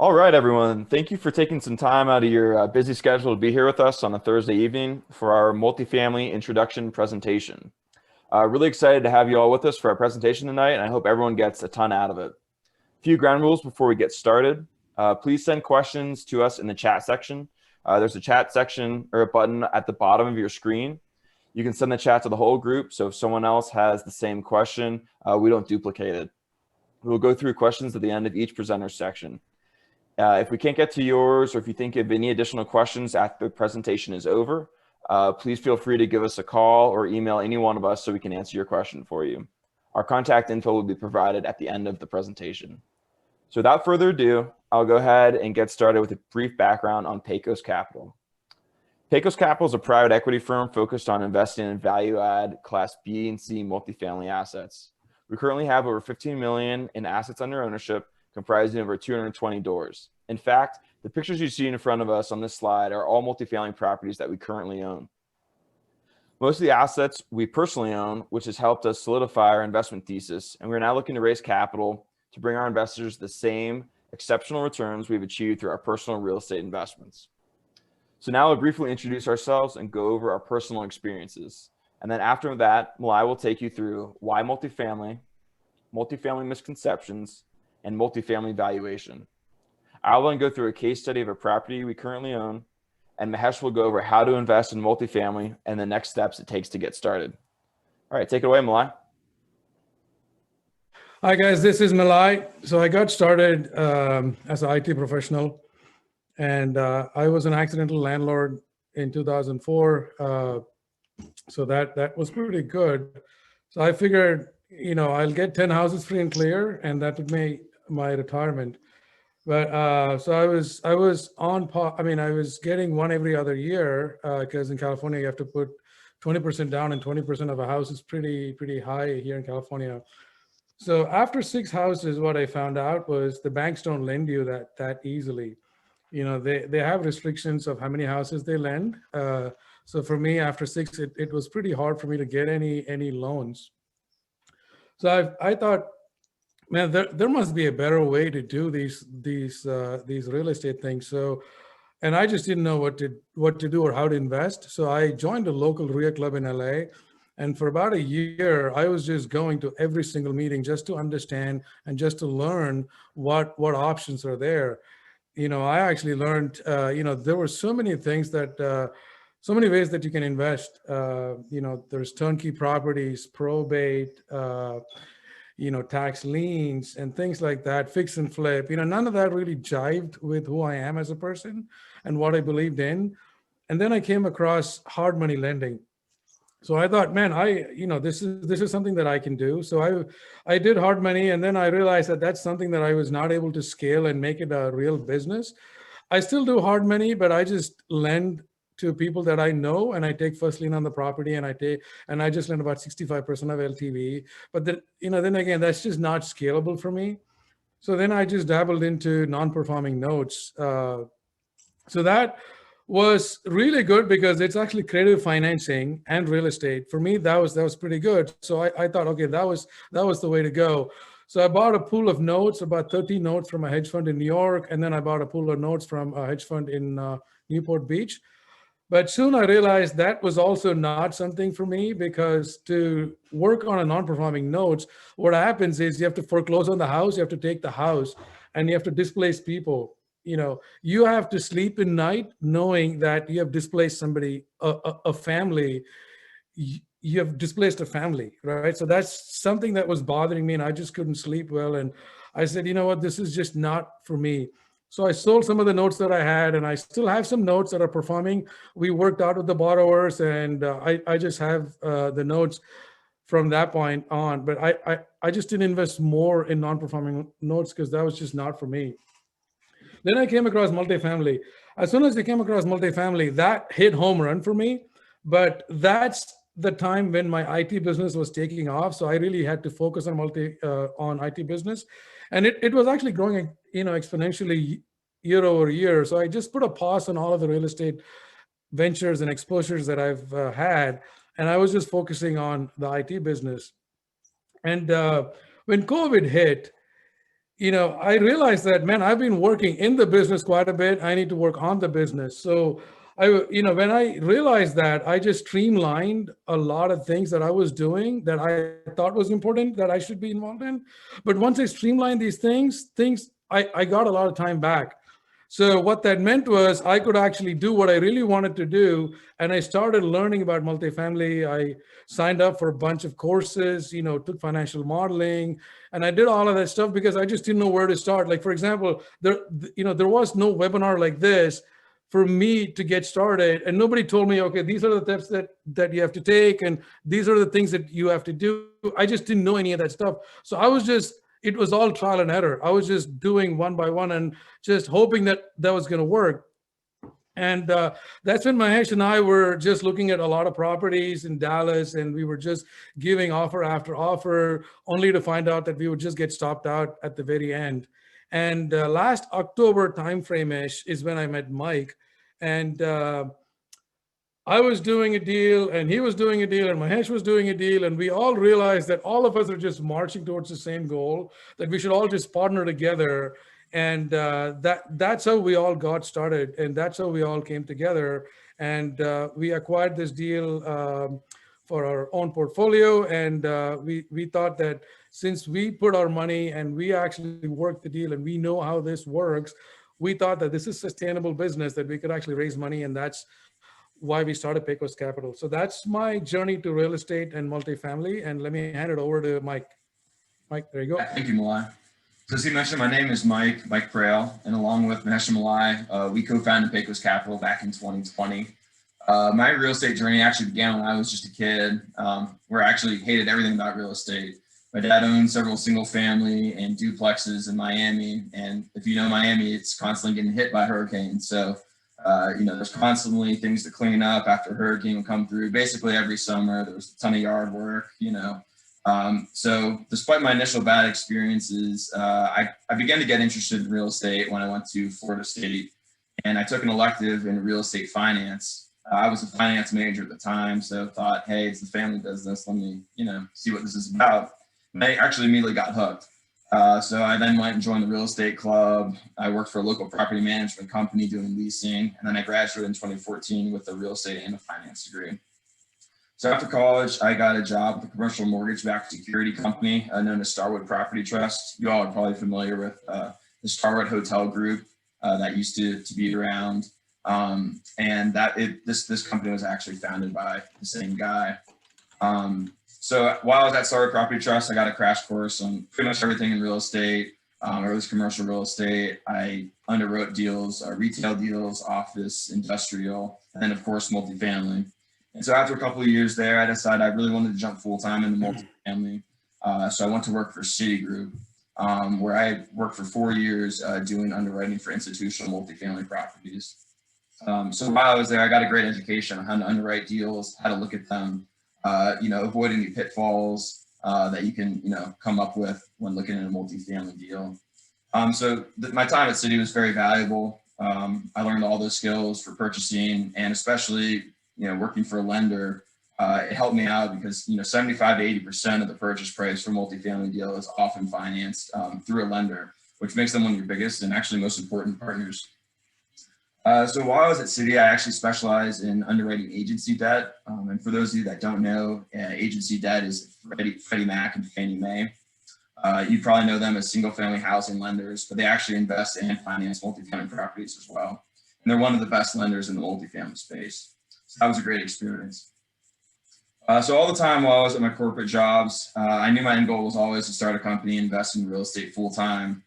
All right, everyone. Thank you for taking some time out of your busy schedule to be here with us on a Thursday evening for our multifamily introduction presentation. Really excited to have you all with us for our presentation tonight, and I hope everyone gets a ton out of it. A few ground rules before we get started. Please send questions to us in the chat section. There's a chat section or a button at the bottom of your screen. You can send the chat to the whole group, so if someone else has the same question, we don't duplicate it. We'll go through questions at the end of each presenter section. If we can't get to yours, or if you think of any additional questions after the presentation is over, please feel free to give us a call or email any one of us so we can answer your question for you. Our contact info will be provided at the end of the presentation. So without further ado, I'll go ahead and get started with a brief background on Pecos Capital. Pecos Capital is a private equity firm focused on investing in value-add Class B and C multifamily assets. We currently have over $15 million in assets under ownership, comprising over 220 doors. In fact, the pictures you see in front of us on this slide are all multifamily properties that we currently own. Most of the assets we personally own, which has helped us solidify our investment thesis, and we're now looking to raise capital to bring our investors the same exceptional returns we've achieved through our personal real estate investments. So now I'll briefly introduce ourselves and go over our personal experiences. And then after that, Malai will take you through why multifamily, multifamily misconceptions, and multifamily valuation. I'll then go through a case study of a property we currently own, and Mahesh will go over how to invest in multifamily and the next steps it takes to get started. All right, take it away, Malai. Hi guys, this is Malai. So I got started as an IT professional, and I was an accidental landlord in 2004. So that was pretty good. So I figured, I'll get 10 houses free and clear, and that would make my retirement. But so I was on, I was getting one every other year because in California you have to put 20% down, and 20% of a house is pretty high here in California. So after 6 houses, what I found out was the banks don't lend you that easily. They have restrictions of how many houses they lend. So for me, after 6, it was pretty hard for me to get any loans. So I thought, man, there must be a better way to do these real estate things. So, and I just didn't know what to do or how to invest. So I joined a local REIA club in LA, and for about a year, I was just going to every single meeting just to understand and just to learn what options are there. I actually learned, there were so many things that. So many ways that you can invest. There's turnkey properties, probate, tax liens, and things like that, fix and flip. None of that really jived with who I am as a person and what I believed in. And then I came across hard money lending. So I thought, man, this is something that I can do. So I did hard money, and then I realized that that's something that I was not able to scale and make it a real business. I still do hard money, but I just lend to people that I know, and I take first lien on the property, and I just lend about 65% of LTV. But then again, that's just not scalable for me. So then I just dabbled into non-performing notes. So that was really good because it's actually creative financing and real estate. For me, that was pretty good. So I thought, okay, that was the way to go. So I bought a pool of notes, about 30 notes from a hedge fund in New York, and then I bought a pool of notes from a hedge fund in Newport Beach. But soon I realized that was also not something for me, because to work on a non-performing notes, what happens is you have to foreclose on the house, you have to take the house, and you have to displace people. You have to sleep at night knowing that you have displaced somebody, a family. You have displaced a family, right? So that's something that was bothering me, and I just couldn't sleep well. And I said, you know what, this is just not for me. So I sold some of the notes that I had, and I still have some notes that are performing. We worked out with the borrowers, and I just have the notes from that point on. But I just didn't invest more in non-performing notes because that was just not for me. Then I came across multifamily. As soon as I came across multifamily, that hit home run for me. But that's the time when my IT business was taking off. So I really had to focus on IT business. And it was actually growing, exponentially year over year. So I just put a pause on all of the real estate ventures and exposures that I've had. And I was just focusing on the IT business. And when COVID hit, I realized that, man, I've been working in the business quite a bit. I need to work on the business. So when I realized that, I just streamlined a lot of things that I was doing that I thought was important that I should be involved in. But once I streamlined these things, I got a lot of time back. So what that meant was I could actually do what I really wanted to do. And I started learning about multifamily. I signed up for a bunch of courses, took financial modeling, and I did all of that stuff because I just didn't know where to start. Like, for example, there was no webinar like this for me to get started, and nobody told me, okay, these are the steps that you have to take, and these are the things that you have to do. I just didn't know any of that stuff. So it was all trial and error. I was just doing one by one and just hoping that was going to work. And that's when Mahesh and I were just looking at a lot of properties in Dallas, and we were just giving offer after offer, only to find out that we would just get stopped out at the very end. And last October timeframe-ish is when I met Mike. And I was doing a deal, and he was doing a deal, and Mahesh was doing a deal, and we all realized that all of us are just marching towards the same goal, that we should all just partner together. And that's how we all got started, and that's how we all came together. And we acquired this deal for our own portfolio, and we thought that since we put our money and we actually worked the deal and we know how this works, we thought that this is sustainable business, that we could actually raise money, and that's why we started Pecos Capital. So that's my journey to real estate and multifamily. And let me hand it over to Mike. Mike, there you go. Thank you, Malai. So as you mentioned, my name is Mike Prahl, and along with Mahesh and Malai, we co-founded Pecos Capital back in 2020. My real estate journey actually began when I was just a kid, where I actually hated everything about real estate. My dad owned several single family and duplexes in Miami. And if you know Miami, it's constantly getting hit by hurricanes. So there's constantly things to clean up after a hurricane will come through. Basically every summer, there was a ton of yard work, So despite my initial bad experiences, I began to get interested in real estate when I went to Florida State, and I took an elective in real estate finance. I was a finance major at the time, so thought, hey, it's a family business. Let me, see what this is about. And I actually immediately got hooked. So I then went and joined the real estate club. I worked for a local property management company doing leasing. And then I graduated in 2014 with a real estate and a finance degree. So after college, I got a job with a commercial mortgage-backed security company known as Starwood Property Trust. You all are probably familiar with the Starwood Hotel Group that used to be around. And this company was actually founded by the same guy. So while I was at Starwood Property Trust, I got a crash course on pretty much everything in real estate, or was commercial real estate. I underwrote deals, retail deals, office, industrial, and then of course, multifamily. And so after a couple of years there, I decided I really wanted to jump full-time into multifamily. So I went to work for Citigroup, where I worked for 4 years doing underwriting for institutional multifamily properties. So while I was there, I got a great education on how to underwrite deals, how to look at them, avoid any pitfalls that you can, come up with when looking at a multifamily deal. So my time at Citi was very valuable. I learned all those skills for purchasing, and especially, working for a lender. It helped me out because, 75 to 80% of the purchase price for multifamily deal is often financed through a lender, which makes them one of your biggest and actually most important partners. So while I was at Citi, I actually specialized in underwriting agency debt. And for those of you that don't know, agency debt is Freddie Mac and Fannie Mae. You probably know them as single family housing lenders, but they actually invest and finance multifamily properties as well. And they're one of the best lenders in the multifamily space. So that was a great experience. So all the time while I was at my corporate jobs, I knew my end goal was always to start a company and invest in real estate full time.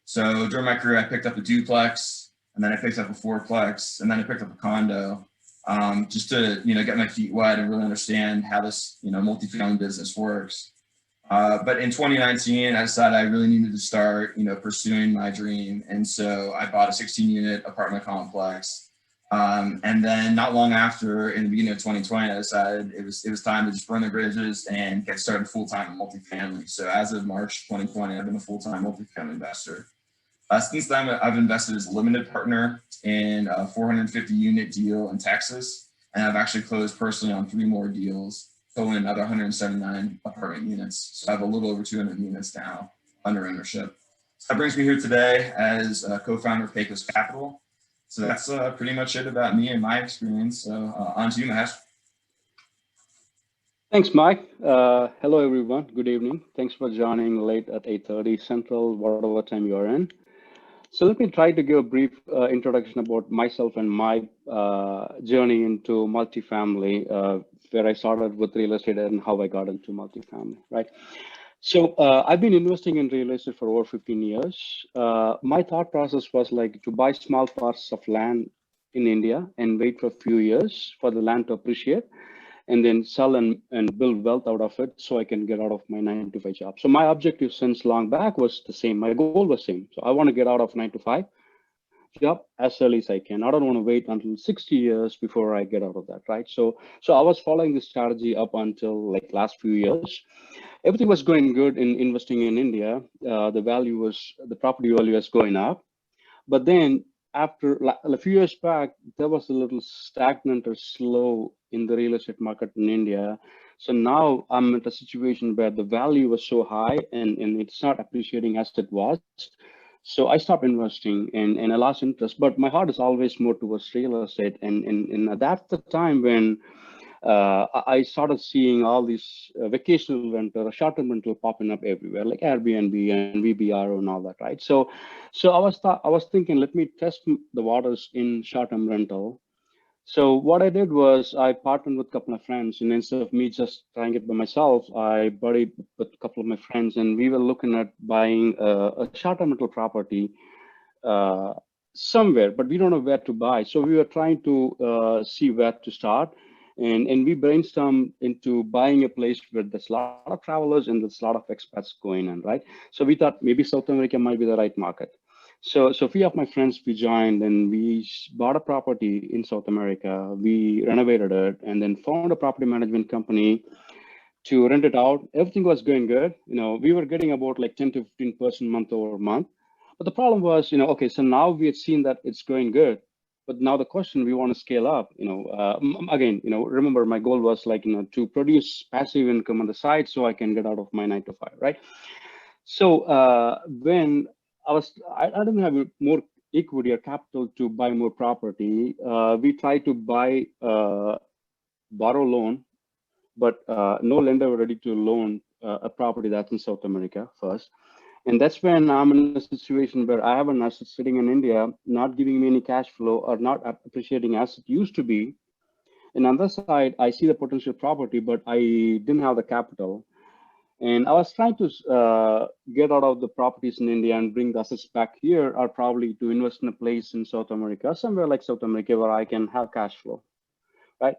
So during my career, I picked up a duplex, and then I picked up a fourplex, and then I picked up a condo, just to, get my feet wet and really understand how this, multifamily business works. But in 2019, I decided I really needed to start, pursuing my dream. And so I bought a 16-unit apartment complex. And then not long after, in the beginning of 2020, I decided it was time to just burn the bridges and get started full-time in multifamily. So as of March 2020, I've been a full-time multifamily investor. Since then, I've invested as a limited partner in a 450-unit deal in Texas, and I've actually closed personally on 3 more deals, totaling another 179 apartment units. So I have a little over 200 units now under ownership. So that brings me here today as co-founder of Pecos Capital. So that's pretty much it about me and my experience. So on to you, Mahesh. Thanks, Mike. Hello, everyone. Good evening. Thanks for joining late at 8:30 Central, whatever time you're in. So let me try to give a brief introduction about myself and my journey into multifamily, where I started with real estate and how I got into multifamily, right? So I've been investing in real estate for over 15 years. My thought process was like to buy small parts of land in India and wait for a few years for the land to appreciate, and then sell and build wealth out of it so I can get out of my 9-to-5 job. So my objective since long back was the same. My goal was same. So I want to get out of 9-to-5 job as early as I can. I don't want to wait until 60 years before I get out of that, right? So I was following this strategy up until like last few years. Everything was going good in investing in India. The property value was going up. But then after a few years back, there was a little stagnant or slow in the real estate market in India. So now I'm in a situation where the value was so high and it's not appreciating as it was. So I stopped investing and I lost interest, but my heart is always more towards real estate. And that's the time when I started seeing all these vacational rental, short-term rental popping up everywhere, like Airbnb and VBR and all that, right? So I was thinking, let me test the waters in short-term rental. So what I did was I partnered with a couple of friends, and instead of me just trying it by myself, I buddied with a couple of my friends, and we were looking at buying a short-term rental property somewhere, but we don't know where to buy. So we were trying to see where to start. And we brainstormed into buying a place where there's a lot of travelers and there's a lot of expats going in, right? So we thought maybe South America might be the right market. So a few of my friends, we joined and we bought a property in South America. We renovated it and then found a property management company to rent it out. Everything was going good. We were getting about like 10 to 15% month over month. But the problem was, okay, so now we had seen that it's going good. But now the question, we want to scale up, again, remember my goal was like, to produce passive income on the side so I can get out of my 9-to-5, right? So when I didn't have more equity or capital to buy more property, we tried to buy, borrow loan, but no lender were ready to loan a property that's in South America first. And that's when I'm in a situation where I have an asset sitting in India, not giving me any cash flow or not appreciating as it used to be. And on the other side, I see the potential property, but I didn't have the capital. And I was trying to get out of the properties in India and bring the assets back here, or probably to invest in a place in South America, somewhere like South America where I can have cash flow, right?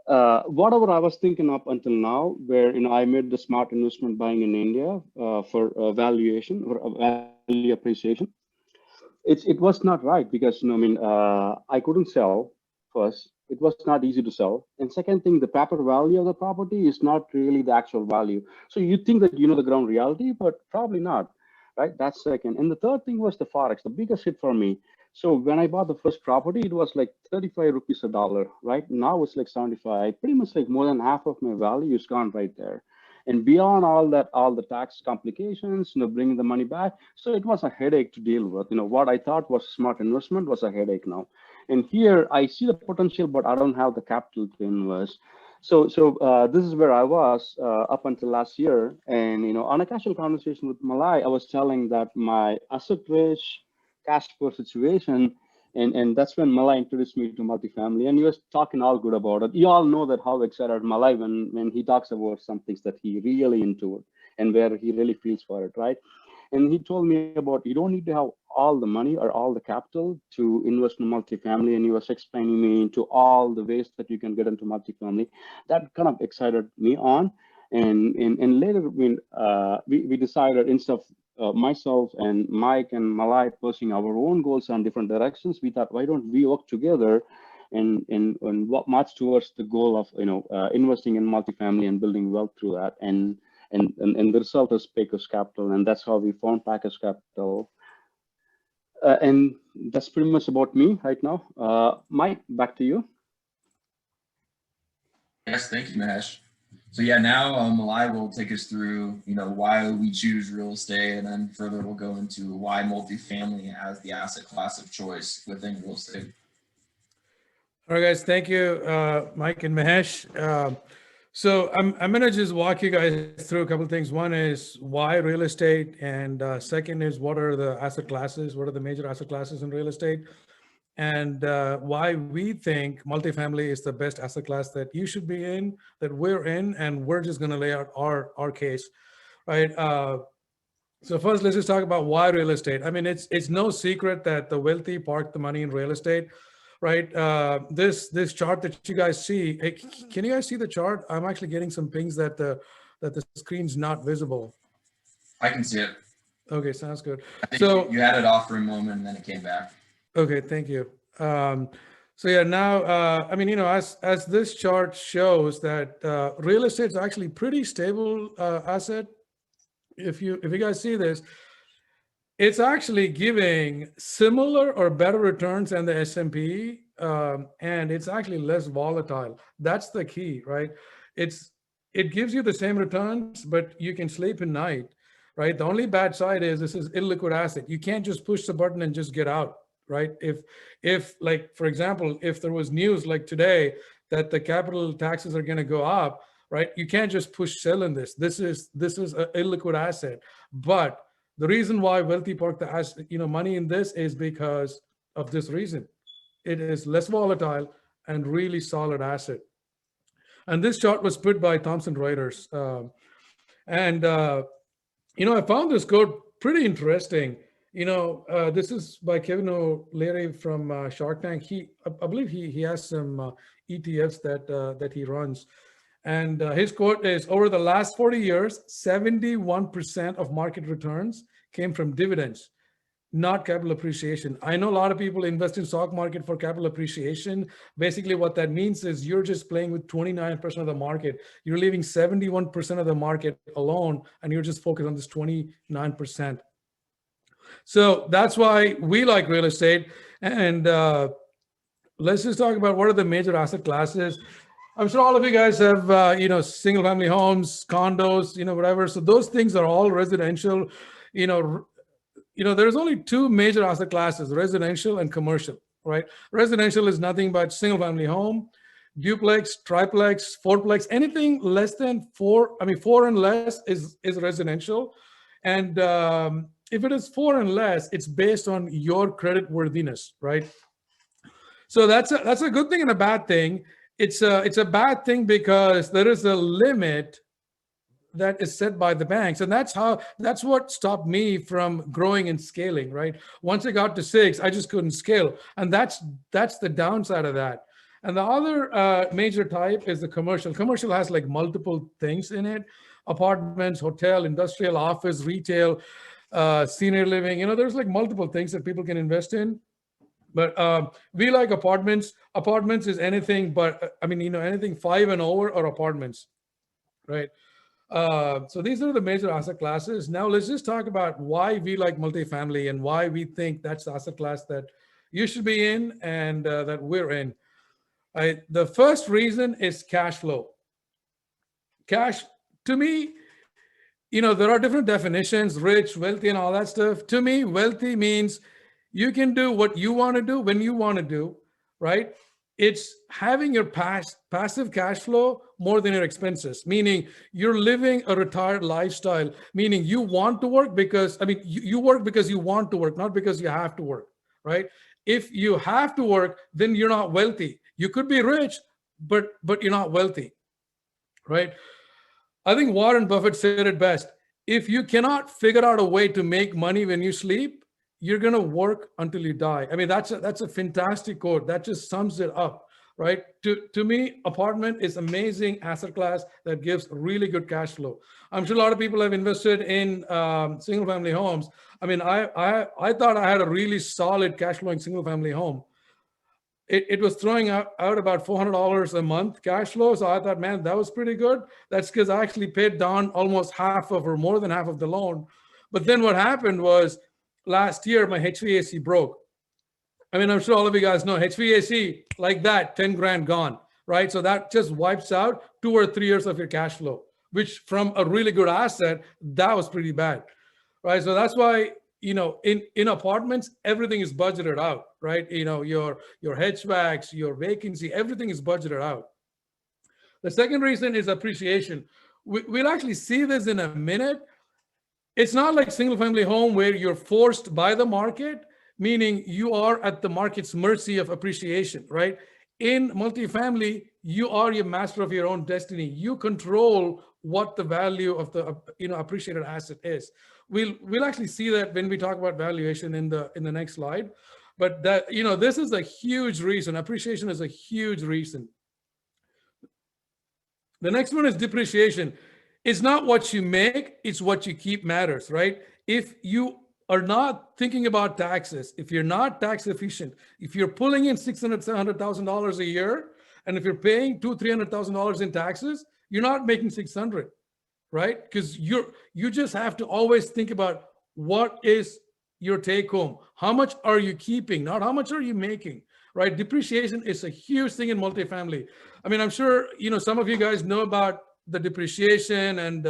Whatever I was thinking up until now, where I made the smart investment buying in India for valuation or value appreciation, it was not right because I couldn't sell first. It was not easy to sell, and second thing, the paper value of the property is not really the actual value. So you think that you know the ground reality, but probably not, right? That's second. And the third thing was the forex, the biggest hit for me. So when I bought the first property, it was like 35 rupees a dollar, right? Now it's like 75, pretty much like more than half of my value is gone right there. And beyond all that, all the tax complications, bringing the money back. So it was a headache to deal with. What I thought was smart investment was a headache now. And here I see the potential, but I don't have the capital to invest. So this is where I was up until last year. And, on a casual conversation with Malai, I was telling that my asset rich, cash poor situation, and that's when Malai introduced me to multifamily, and he was talking all good about it. You all know that how excited Malai when he talks about some things that he really into it and where he really feels for it, right? And he told me about you don't need to have all the money or all the capital to invest in multifamily, and he was explaining me into all the ways that you can get into multifamily. That kind of excited me on, and later when we decided instead of myself and Mike and Malai pursuing our own goals on different directions, we thought, why don't we work together and march towards the goal of investing in multifamily and building wealth through that. And the result is Pecos Capital, and that's how we found Pecos Capital. And that's pretty much about me right now. Mike, back to you. Yes, thank you, Mahesh. So yeah, now Malai will take us through, why we choose real estate, and then further we'll go into why multifamily as the asset class of choice within real estate. All right, guys. Thank you, Mike and Mahesh. So I'm going to just walk you guys through a couple of things. One is why real estate, and second is what are the asset classes, what are the major asset classes in real estate, and why we think multifamily is the best asset class that you should be in, that we're in, and we're just going to lay out our case, right? So first, let's just talk about why real estate. I mean, it's no secret that the wealthy park the money in real estate, right? This chart that you guys see, can you guys see the chart? I'm actually getting some pings that the screen's not visible. I can see it. Okay, sounds good. I think So you had it off for a moment and then it came back. okay, thank you. So yeah, now I mean, as this chart shows that real estate is actually pretty stable asset. If you guys see this, it's actually giving similar or better returns than the S&P, and it's actually less volatile. That's the key, right? It gives you the same returns, but you can sleep at night, right? The only bad side is this is illiquid asset. You can't just push the button and just get out, right? If like, for example, if there was news like today that the capital taxes are going to go up, right? You can't just push sell in this. This is an illiquid asset. But the reason why wealthy park the asset, money in this is because of this reason. It is less volatile and really solid asset. And this chart was put by Thomson Reuters. I found this quote pretty interesting. This is by Kevin O'Leary from Shark Tank. I believe he has some ETFs that he runs. And his quote is, over the last 40 years, 71% of market returns came from dividends, not capital appreciation. I know a lot of people invest in stock market for capital appreciation. Basically, what that means is you're just playing with 29% of the market. You're leaving 71% of the market alone, and you're just focused on this 29%. So that's why we like real estate. And let's just talk about what are the major asset classes. I'm sure all of you guys have, single family homes, condos, whatever. So those things are all residential. There's only two major asset classes, residential and commercial, right? Residential is nothing but single family home, duplex, triplex, fourplex, anything less than four and less is residential. And if it is 4 and less, it's based on your credit worthiness, right? So that's a good thing and a bad thing. It's a bad thing because there is a limit that is set by the banks, and that's what stopped me from growing and scaling, right? Once I got to 6, I just couldn't scale, and that's the downside of that. And the other major type is the commercial. Commercial has like multiple things in it: apartments, hotel, industrial, office, retail, senior living. There's like multiple things that people can invest in. But we like apartments. Apartments is anything but, anything 5 and over are apartments, right? So these are the major asset classes. Now let's just talk about why we like multifamily and why we think that's the asset class that you should be in and that we're in. The first reason is cash flow. Cash, to me, there are different definitions, rich, wealthy, and all that stuff. To me, wealthy means you can do what you want to do when you want to do, right? It's having your passive cash flow more than your expenses, meaning you're living a retired lifestyle, meaning you want to work because, you work because you want to work, not because you have to work, right? If you have to work, then you're not wealthy. You could be rich, but you're not wealthy, right? I think Warren Buffett said it best. If you cannot figure out a way to make money when you sleep, you're going to work until you die. That's a fantastic quote. That just sums it up, right? To me, apartment is amazing asset class that gives really good cash flow. I'm sure a lot of people have invested in single family homes. I thought I had a really solid cash flowing single family home. It was throwing out about $400 a month cash flow. So I thought, man, that was pretty good. That's because I actually paid down almost half of or more than half of the loan. But then what happened was, last year, my HVAC broke. I'm sure all of you guys know HVAC like that, 10 grand gone, right? So that just wipes out 2 or 3 years of your cash flow, which from a really good asset, that was pretty bad, right? So that's why, in apartments, everything is budgeted out, right? Your HVACs, your vacancy, everything is budgeted out. The second reason is appreciation. We'll actually see this in a minute. It's not like single family home where you're forced by the market, meaning you are at the market's mercy of appreciation, right? In multifamily, you are your master of your own destiny. You control what the value of the appreciated asset is. We'll actually see that when we talk about valuation in the next slide. But that, this is a huge reason. Appreciation is a huge reason. The next one is depreciation. It's not what you make, it's what you keep matters, right? If you are not thinking about taxes, if you're not tax efficient, if you're pulling in $600,000, $700,000 a year, and if you're paying $200,000, $300,000 in taxes, you're not making 600, right? Because you just have to always think about what is your take home. How much are you keeping? Not how much are you making, right? Depreciation is a huge thing in multifamily. I mean, I'm sure, some of you guys know about the depreciation and,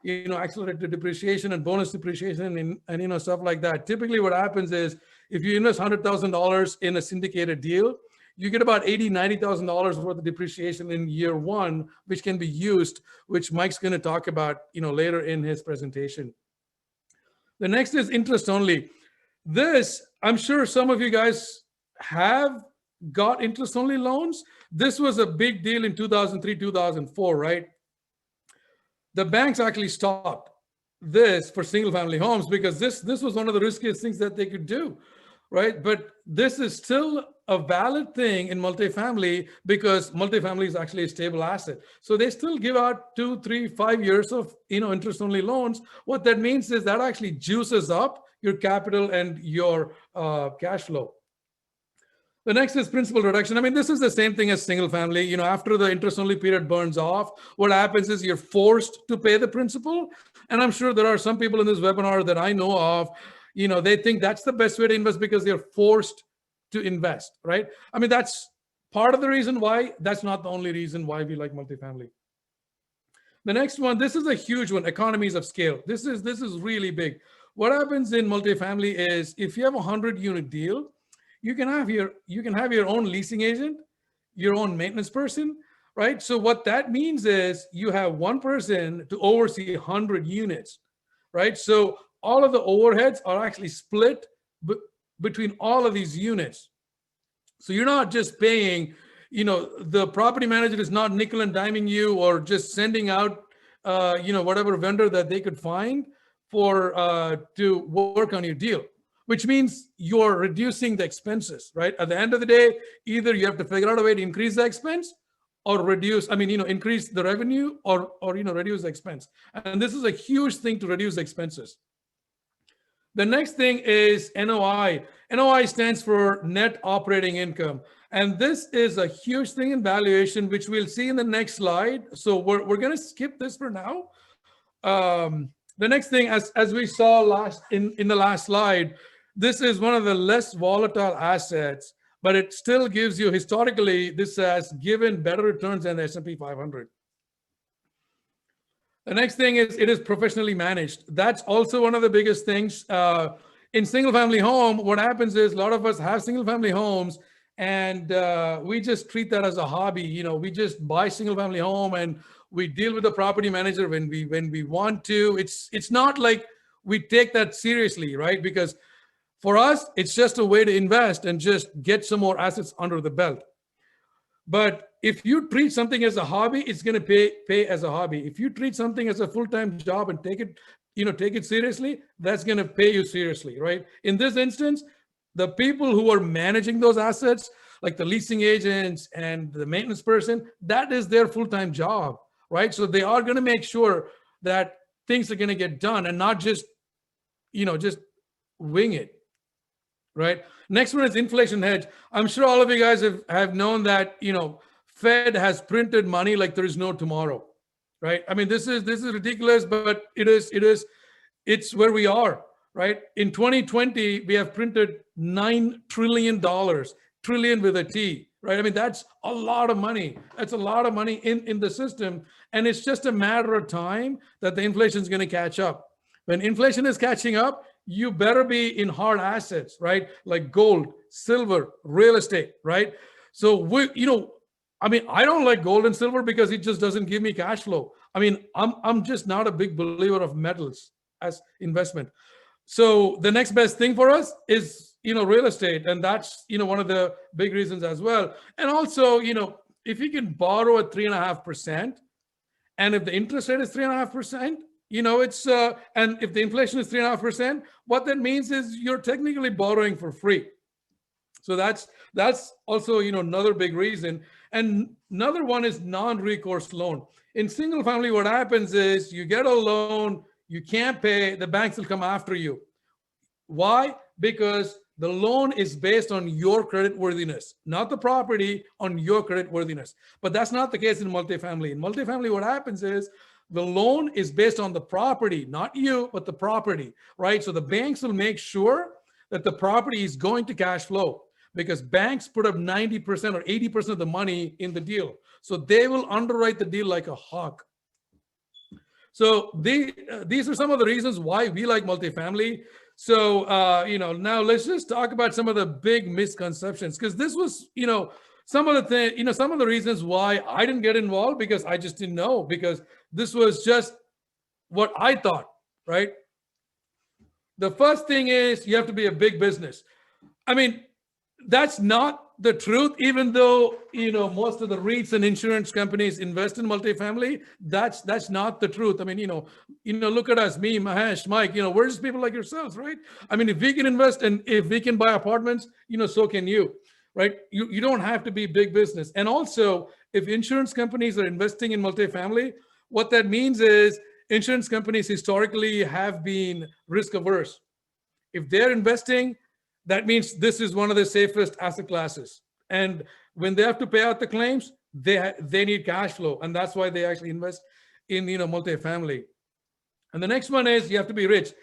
accelerated depreciation and bonus depreciation and stuff like that. Typically what happens is if you invest $100,000 in a syndicated deal, you get about $80,000, $90,000 worth of depreciation in year one, which can be used, which Mike's going to talk about, later in his presentation. The next is interest only. This, I'm sure some of you guys have got interest only loans. This was a big deal in 2003, 2004, right? The banks actually stopped this for single family homes because this was one of the riskiest things that they could do, right? But this is still a valid thing in multifamily because multifamily is actually a stable asset. So they still give out 2, 3, 5 years of interest only loans. What that means is that actually juices up your capital and your cash flow. The next is principal reduction. I mean, this is the same thing as single family. After the interest only period burns off, what happens is you're forced to pay the principal. And I'm sure there are some people in this webinar that I know of, they think that's the best way to invest because they're forced to invest, right? I mean, that's part of the reason why. That's not the only reason why we like multifamily. The next one, this is a huge one, economies of scale. This is really big. What happens in multifamily is if you have a 100-unit deal, you can have your own leasing agent, your own maintenance person, right? So what that means is you have one person to oversee 100 units, right? So all of the overheads are actually split between all of these units. So you're not just paying, the property manager is not nickel and diming you or just sending out, whatever vendor that they could find for to work on your deal, which means you're reducing the expenses, right? At the end of the day, either you have to figure out a way to increase the expense or increase the revenue or reduce the expense. And this is a huge thing to reduce expenses. The next thing is NOI. NOI stands for net operating income. And this is a huge thing in valuation, which we'll see in the next slide. So we're going to skip this for now. The next thing, as we saw in the last slide, this is one of the less volatile assets, but it still gives you, historically, this has given better returns than the S&P 500. The next thing is it is professionally managed. That's also one of the biggest things. In single family home, what happens is a lot of us have single family homes and we just treat that as a hobby. We just buy single family home and we deal with the property manager when we want to. It's not like we take that seriously, right? Because for us, it's just a way to invest and just get some more assets under the belt. But if you treat something as a hobby, it's going to pay as a hobby. If you treat something as a full-time job and take it seriously, that's going to pay you seriously, right? In this instance, the people who are managing those assets, like the leasing agents and the maintenance person, that is their full-time job, right? So they are going to make sure that things are going to get done and not just wing it. Right. Next one is inflation hedge. I'm sure all of you guys have known that, Fed has printed money like there is no tomorrow. Right. I mean, this is ridiculous, but it's where we are. Right. In 2020, we have printed $9 trillion, trillion with a T. right? I mean, that's a lot of money. That's a lot of money in the system. And it's just a matter of time that the inflation is going to catch up. When inflation is catching up, you better be in hard assets, right? Like gold, silver, real estate, right? So I mean, I don't like gold and silver because it just doesn't give me cash flow. I mean, I'm just not a big believer of metals as investment. So the next best thing for us is, real estate. And that's, one of the big reasons as well. And also, if you can borrow at 3.5%, and if the interest rate is 3.5%, it's, and if the inflation is 3.5%, what that means is you're technically borrowing for free. So that's also, another big reason. And another one is non-recourse loan. In single family, what happens is you get a loan, you can't pay, the banks will come after you. Why? Because the loan is based on your credit worthiness, not the property, on your credit worthiness. But that's not the case in multifamily. In multifamily, what happens is the loan is based on the property, not you, but the property, right? So the banks will make sure that the property is going to cash flow, because banks put up 90% or 80% of the money in the deal. So they will underwrite the deal like a hawk. So these are some of the reasons why we like multifamily. So, now let's just talk about some of the big misconceptions, because this was, some of the reasons why I didn't get involved, because I just didn't know, because this was just what I thought, right? The first thing is you have to be a big business. I mean, that's not the truth, even though, most of the REITs and insurance companies invest in multifamily. That's not the truth. I mean, look at us, me, Mahesh, Mike, we're just people like yourselves, right? I mean, if we can invest and if we can buy apartments, so can you, right? You don't have to be big business. And also, if insurance companies are investing in multifamily, what that means is insurance companies historically have been risk averse. If they're investing, that means this is one of the safest asset classes. And when they have to pay out the claims, they need cash flow. And that's why they actually invest in, multifamily. And the next one is you have to be rich.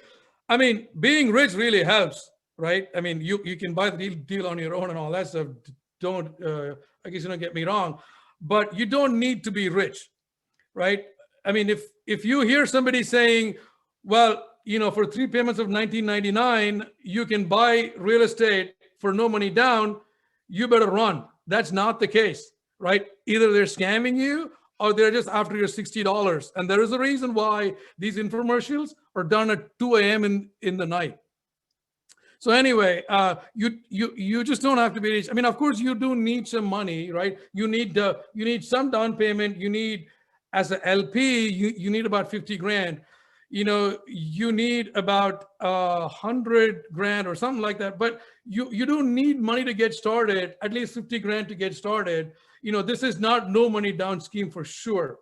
I mean, being rich really helps, right? I mean, you can buy the deal on your own and all that stuff. I guess, get me wrong, but you don't need to be rich, right? I mean, if you hear somebody saying, well, for 3 payments of $19.99, you can buy real estate for no money down, you better run. That's not the case, right? Either they're scamming you or they're just after your $60. And there is a reason why these infomercials are done at 2 a.m. in the night. So anyway, you just don't have to be rich. I mean, of course, you do need some money, right? You need some down payment. You need, as an LP, you need about 50 grand. You need about 100 grand or something like that, but you don't need money to get started, at least 50 grand to get started. This is not no money down scheme for sure,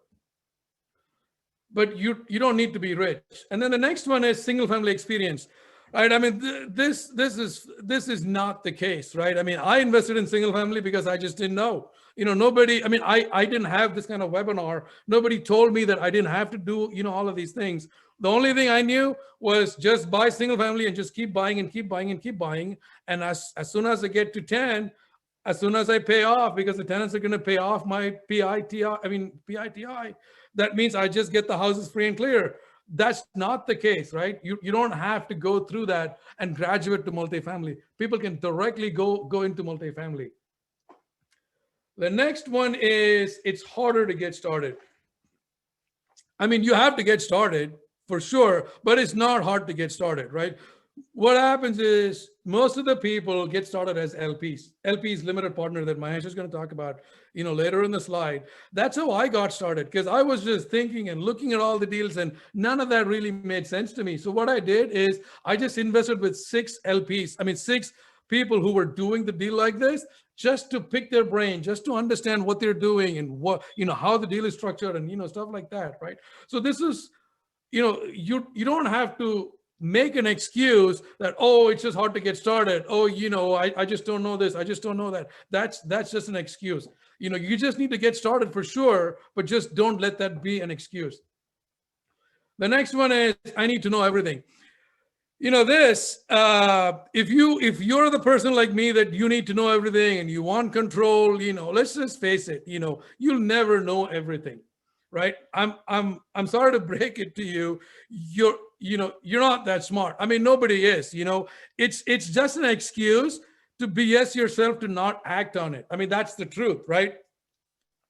but you don't need to be rich. And then the next one is single family experience, right? I mean, this is not the case, right? I mean, I invested in single family because I just didn't know. Nobody, I mean, I didn't have this kind of webinar. Nobody told me that I didn't have to do, all of these things. The only thing I knew was just buy single family and just keep buying and keep buying and keep buying. And as soon as I get to 10, as soon as I pay off, because the tenants are going to pay off my PITI, that means I just get the houses free and clear. That's not the case, right? You don't have to go through that and graduate to multifamily. People can directly go into multifamily. The next one is it's harder to get started. I mean, you have to get started for sure, but it's not hard to get started, right? What happens is most of the people get started as LPs. LPs, limited partner, that Mahesh is going to talk about, later in the slide. That's how I got started, because I was just thinking and looking at all the deals and none of that really made sense to me. So what I did is I just invested with 6 LPs. I mean, 6 people who were doing the deal like this, just to pick their brain, just to understand what they're doing and what, how the deal is structured and, stuff like that, right? So this is, you don't have to make an excuse that, oh, it's just hard to get started. Oh, I just don't know this. I just don't know that. That's just an excuse. You just need to get started for sure, but just don't let that be an excuse. The next one is I need to know everything. If you're the person like me that you need to know everything and you want control, let's just face it, you'll never know everything, right? I'm sorry to break it to you. You're not that smart. I mean, nobody is, it's just an excuse to BS yourself, to not act on it. I mean, that's the truth, right?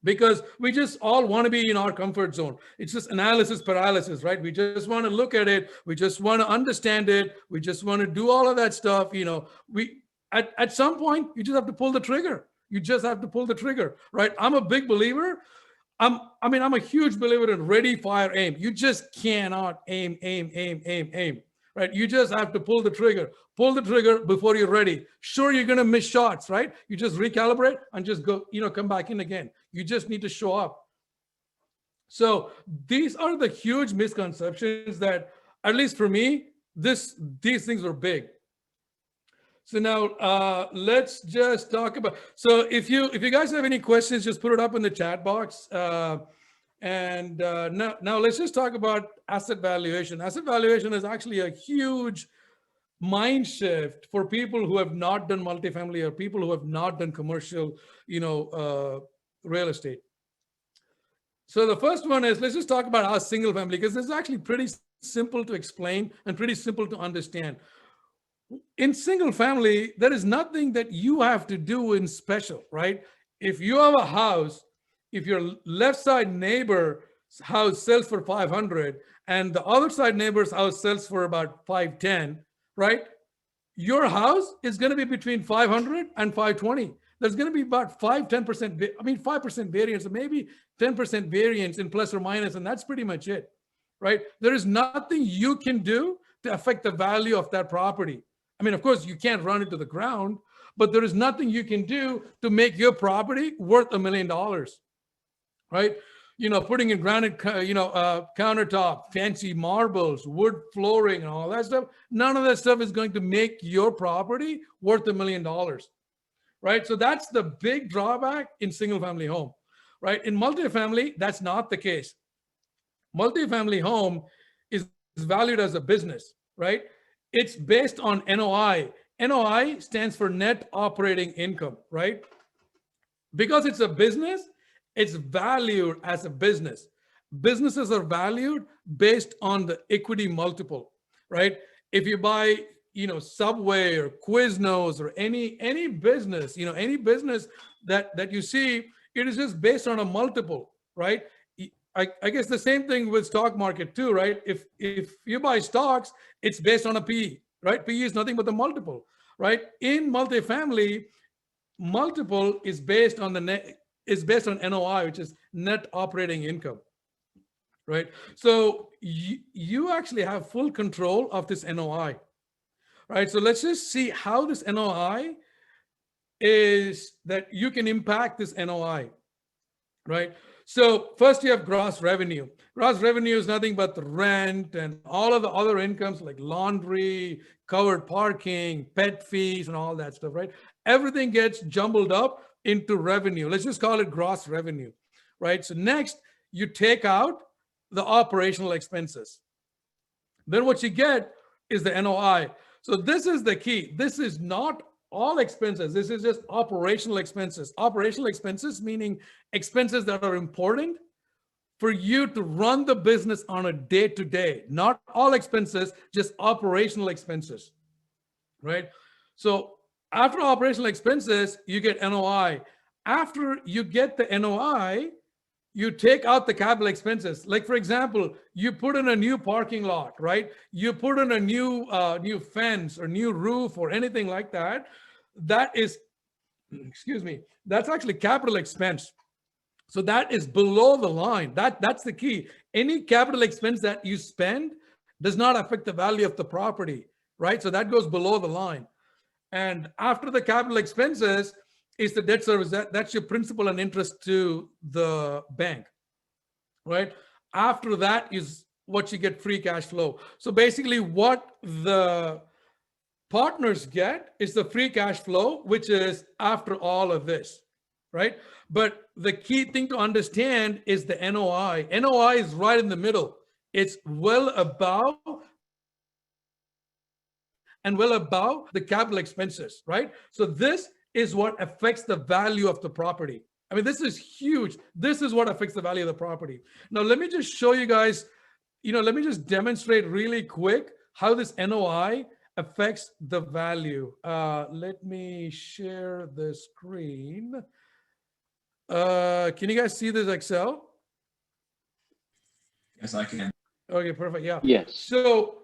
Because we just all want to be in our comfort zone. It's just analysis paralysis, right? We just want to look at it. We just want to understand it. We just want to do all of that stuff. We at some point, you just have to pull the trigger. You just have to pull the trigger, right? I'm a big believer. I'm a huge believer in ready, fire, aim. You just cannot aim, right? You just have to pull the trigger. Pull the trigger before you're ready. Sure, you're going to miss shots, right? You just recalibrate and just go, come back in again. You just need to show up. So these are the huge misconceptions that, at least for me, these things are big. So now let's just talk about. So if you guys have any questions, just put it up in the chat box. Now let's just talk about asset valuation. Asset valuation is actually a huge mind shift for people who have not done multifamily or people who have not done commercial, real estate. So the first one is, let's just talk about our single family, because this is actually pretty simple to explain and pretty simple to understand. In single family, there is nothing that you have to do in special, right? If you have a house, if your left side neighbor's house sells for 500 and the other side neighbor's house sells for about 510, right? Your house is going to be between 500 and 520. There's going to be about 5% variance, or maybe 10% variance in plus or minus, and that's pretty much it, right? There is nothing you can do to affect the value of that property. I mean, of course, you can't run it to the ground, but there is nothing you can do to make your property worth $1 million, right? Putting in granite, countertop, fancy marbles, wood flooring, and all that stuff. None of that stuff is going to make your property worth $1 million, right? So that's the big drawback in single family home, right? In multifamily, that's not the case. Multifamily home is valued as a business, right? It's based on NOI. NOI stands for net operating income, right? Because it's a business, it's valued as a business. Businesses are valued based on the equity multiple, right? If you buy, Subway or Quiznos or any business, any business that you see, it is just based on a multiple, right? I guess the same thing with stock market too, right? If you buy stocks, it's based on a PE, right? PE is nothing but the multiple, right? In multifamily, multiple is based on NOI, which is net operating income, right? So you actually have full control of this NOI, right? So let's just see how this NOI is that you can impact this NOI, right? So first you have gross revenue. Gross revenue is nothing but the rent and all of the other incomes like laundry, covered parking, pet fees, and all that stuff, right? Everything gets jumbled up into revenue. Let's just call it gross revenue, right? So next you take out the operational expenses. Then what you get is the NOI. So this is the key. This is not all expenses. This is just operational expenses. Operational expenses meaning expenses that are important for you to run the business on a day-to-day. Not all expenses, just operational expenses, right? So after operational expenses, you get NOI. After you get the NOI, you take out the capital expenses. Like for example, you put in a new parking lot, right? You put in a new fence or new roof or anything like that. That is, that's actually capital expense. So that is below the line. That's the key. Any capital expense that you spend does not affect the value of the property, right? So that goes below the line. And after the capital expenses is the debt service. That's your principal and interest to the bank, right? After that is what you get free cash flow. So basically what the partners get is the free cash flow, which is after all of this, right? But the key thing to understand is the NOI. NOI is right in the middle. It's well above and well above the capital expenses, right? So this is what affects the value of the property. I mean, this is huge. This is what affects the value of the property. Now, let me just show you guys, let me just demonstrate really quick how this NOI affects the value. Let me share the screen. Can you guys see this Excel? Yes, I can. Okay, perfect. Yeah. Yes. So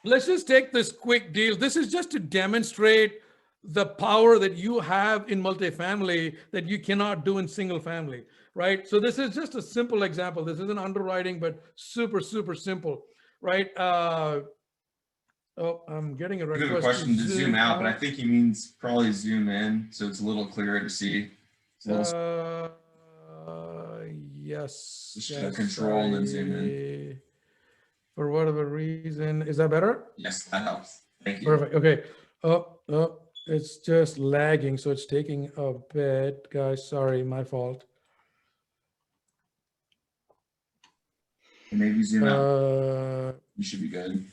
let's just take this quick deal. This is just to demonstrate the power that you have in multifamily that you cannot do in single family, right? So this is just a simple example. This isn't underwriting, but super, super simple, right? Oh, I'm getting a request. Good question to zoom out, but I think he means probably zoom in so it's a little clearer to see. Yes. Just control and then zoom in. For whatever reason, is that better? Yes, that helps. Thank you. Perfect. Okay. Oh, it's just lagging, so it's taking a bit, guys. Sorry, my fault. Maybe zoom out. You should be good.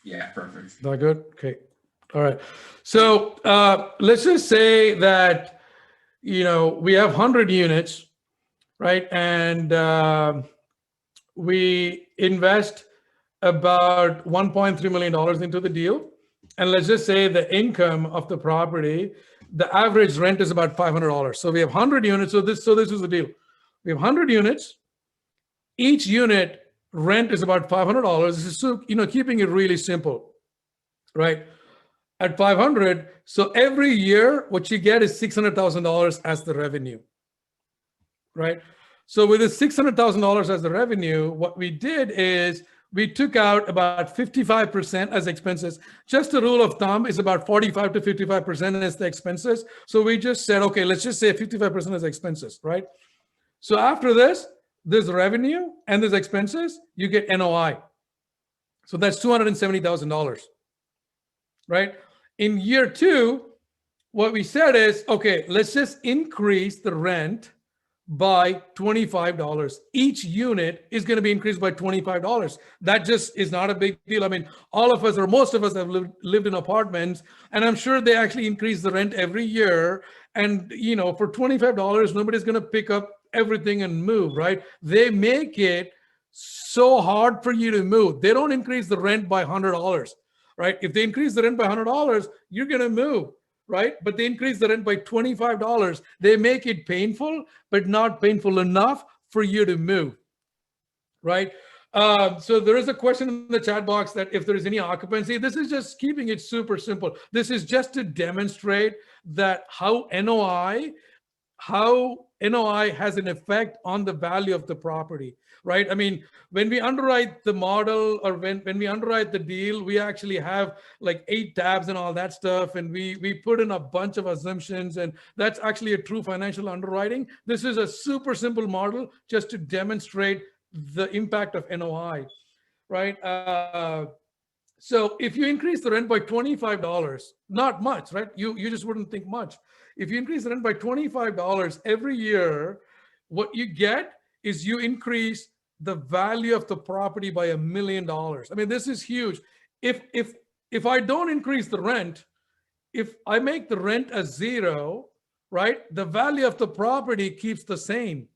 Yeah, perfect. Not good? Okay. All right. So let's just say that, we have 100 units, right? And we invest about $1.3 million into the deal. And let's just say the income of the property, the average rent is about $500. So we have 100 units. So this is the deal. We have 100 units. Each unit rent is about $500. This is, keeping it really simple, right? At 500, so every year what you get is $600,000 as the revenue, right? So with the $600,000 as the revenue, what we did is we took out about 55% as expenses. Just a rule of thumb is about 45 to 55% as the expenses. So we just said, okay, let's just say 55% as expenses, right? So after this revenue and this expenses, you get NOI. So that's $270,000, right? In year 2, what we said is, okay, let's just increase the rent by $25. Each unit is going to be increased by $25. That just is not a big deal. I mean, all of us or most of us have lived in apartments, and I'm sure they actually increase the rent every year. And, for $25, nobody's going to pick up everything and move, right? They make it so hard for you to move. They don't increase the rent by $100, right? If they increase the rent by $100, you're going to move, right? But they increase the rent by $25. They make it painful, but not painful enough for you to move, right? So there is a question in the chat box that if there is any occupancy, this is just keeping it super simple. This is just to demonstrate that how NOI has an effect on the value of the property, right? I mean, when we underwrite the model or when we underwrite the deal, we actually have like 8 tabs and all that stuff. And we put in a bunch of assumptions, and that's actually a true financial underwriting. This is a super simple model just to demonstrate the impact of NOI, right? So if you increase the rent by $25, not much, right? You just wouldn't think much. If you increase the rent by $25 every year, what you get is you increase the value of the property by $1 million. I mean, this is huge. If I don't increase the rent, if I make the rent as 0, right, the value of the property keeps the same.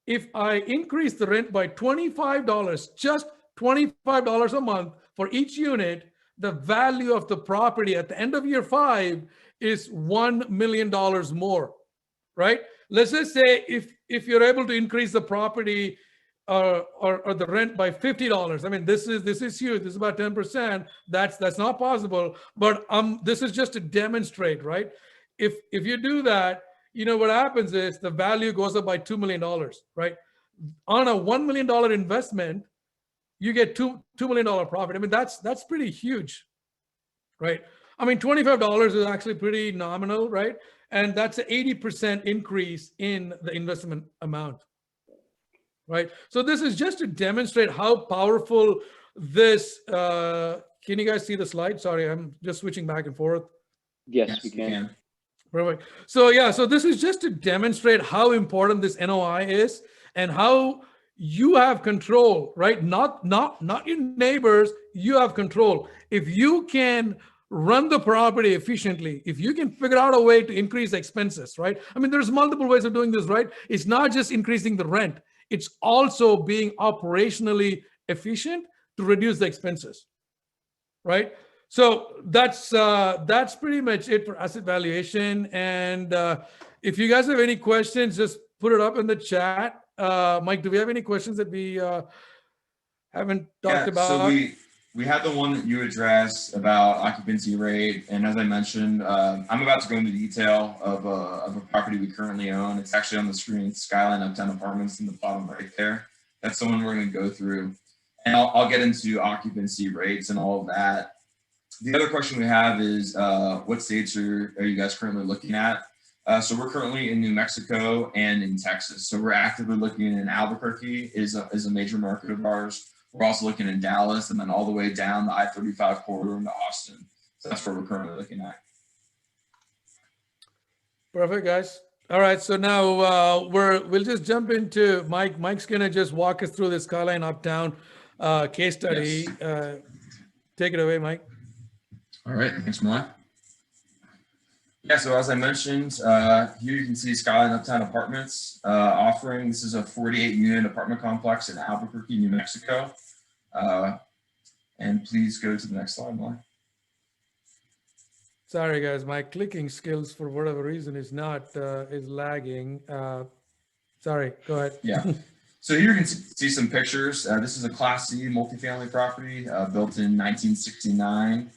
If I increase the rent by $25, just $25 a month for each unit, the value of the property at the end of year 5 is $1 million more, right? Let's just say if you're able to increase the property or the rent by $50, I mean, this is huge. This is about 10%. That's not possible. But this is just to demonstrate, right? If you do that, what happens is the value goes up by $2 million, right? On a $1 million investment, you get $2 million profit. I mean, that's pretty huge, right? I mean, $25 is actually pretty nominal, right? And that's an 80% increase in the investment amount, right? So this is just to demonstrate how powerful this, can you guys see the slide? Sorry, I'm just switching back and forth. Yes, we can. Perfect. So yeah, so this is just to demonstrate how important this NOI is and how you have control, right? Not your neighbors, you have control. If you can run the property efficiently, if you can figure out a way to increase expenses, right? I mean, there's multiple ways of doing this, right? It's not just increasing the rent, it's also being operationally efficient to reduce the expenses, right? So that's pretty much it for asset valuation. And if you guys have any questions, just put it up in the chat. Mike, do we have any questions that we haven't talked about? So we had the one that you addressed about occupancy rate, and as I mentioned, I'm about to go into detail of a property we currently own. It's actually on the screen, Skyline Uptown Apartments in the bottom right there. That's the one we're going to go through, and I'll get into occupancy rates and all of that. The other question we have is, what states are you guys currently looking at? So we're currently in New Mexico and in Texas. So we're actively looking in Albuquerque is a major market of ours. We're also looking in Dallas and then all the way down the I-35 corridor into Austin. So that's where we're currently looking at. Perfect, guys. All right, so now we'll just jump into Mike. Mike's gonna just walk us through the Skyline Uptown case study. Yes. Take it away, Mike. All right, thanks, Malai. Yeah, so as I mentioned, here you can see Skyline Uptown Apartments offering. This is a 48-unit apartment complex in Albuquerque, New Mexico. And please go to the next slide, Malai. Sorry, guys, my clicking skills for whatever reason is lagging. Sorry, go ahead. Yeah. So here you can see some pictures. This is a Class C multifamily property built in 1969.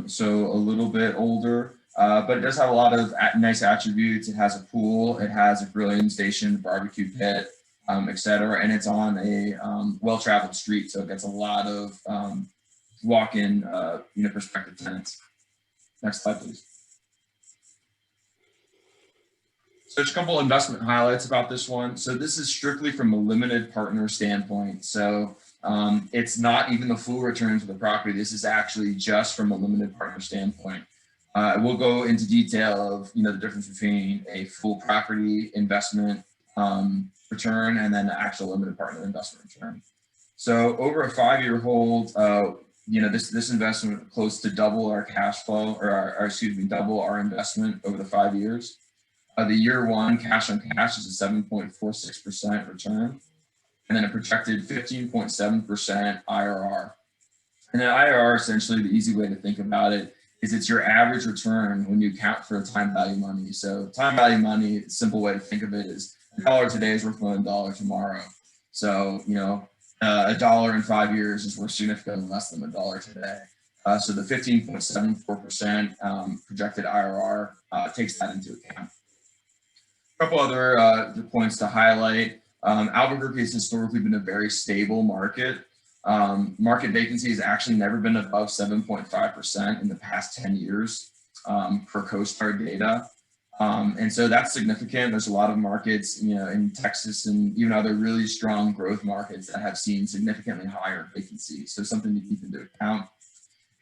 So a little bit older. But it does have a lot of nice attributes. It has a pool, it has a grilling station, barbecue pit, et cetera, and it's on a well-traveled street, so it gets a lot of walk-in, prospective tenants. Next slide, please. So just a couple investment highlights about this one. So this is strictly from a limited partner standpoint. So it's not even the full returns of the property. This is actually just from a limited partner standpoint. We'll go into detail of the difference between a full property investment return and then the actual limited partner investment return. So over a 5-year hold, this investment close to double our cash flow, or double our investment over the 5 years. The year one cash on cash is a 7.46% return, and then a projected 15.7% IRR. And an IRR, essentially, the easy way to think about it is it's your average return when you account for time value money. So time value money, a simple way to think of it is $1 today is worth $1 tomorrow. So, $1 in 5 years is worth significantly less than $1 today. So the 15.74% projected IRR takes that into account. A couple other points to highlight. Albuquerque has historically been a very stable market. Market vacancy has actually never been above 7.5% in the past 10 years per CoStar data. And so that's significant. There's a lot of markets, in Texas and even other really strong growth markets that have seen significantly higher vacancy. So something to keep into account.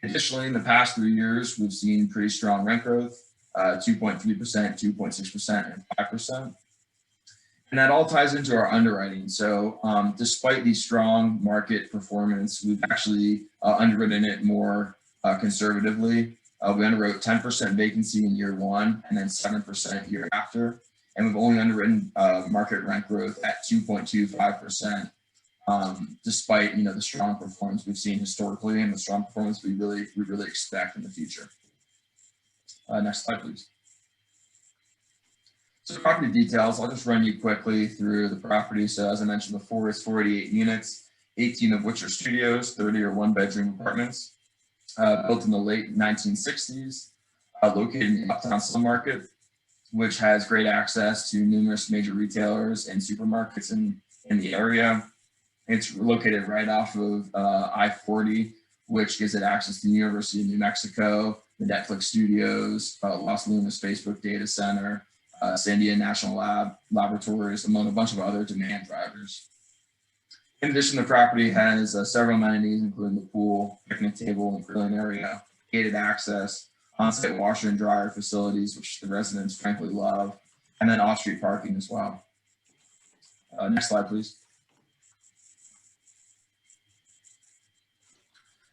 Additionally, in the past 3 years, we've seen pretty strong rent growth, 2.3%, 2.6%, and 5%. And that all ties into our underwriting. So despite the strong market performance, we've actually underwritten it more conservatively. We underwrote 10% vacancy in year one and then 7% year after. And we've only underwritten market rent growth at 2.25%, despite the strong performance we've seen historically and the strong performance we really expect in the future. Next slide, please. So property details, I'll just run you quickly through the property. So as I mentioned before, it's 48 units, 18 of which are studios, 30 are one-bedroom apartments, built in the late 1960s, located in the Uptown submarket, which has great access to numerous major retailers and supermarkets in the area. It's located right off of I-40, which gives it access to the University of New Mexico, the Netflix studios, Los Lunas Facebook data center, Sandia National Laboratories, among a bunch of other demand drivers. In addition, the property has several amenities, including the pool, picnic table, and grilling area, gated access, on-site washer and dryer facilities, which the residents frankly love, and then off-street parking as well. Next slide, please.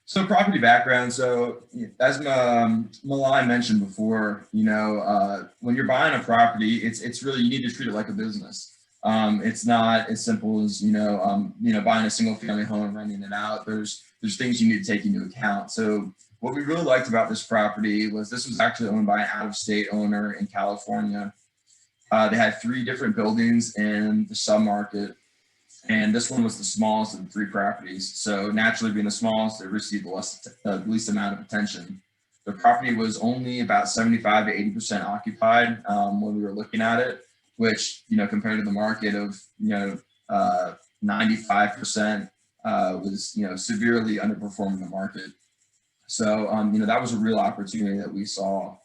So property background. So as Malai mentioned before, when you're buying a property, it's really, you need to treat it like a business. It's not as simple as, buying a single family home and renting it out. There's things you need to take into account. So what we really liked about this property was this was actually owned by an out-of-state owner in California. They had 3 different buildings in the submarket. And this one was the smallest of the 3 properties. So naturally being the smallest, it received the least amount of attention. The property was only about 75 to 80% occupied when we were looking at it, which, compared to the market of, 95% was, severely underperforming the market. So, that was a real opportunity that we saw.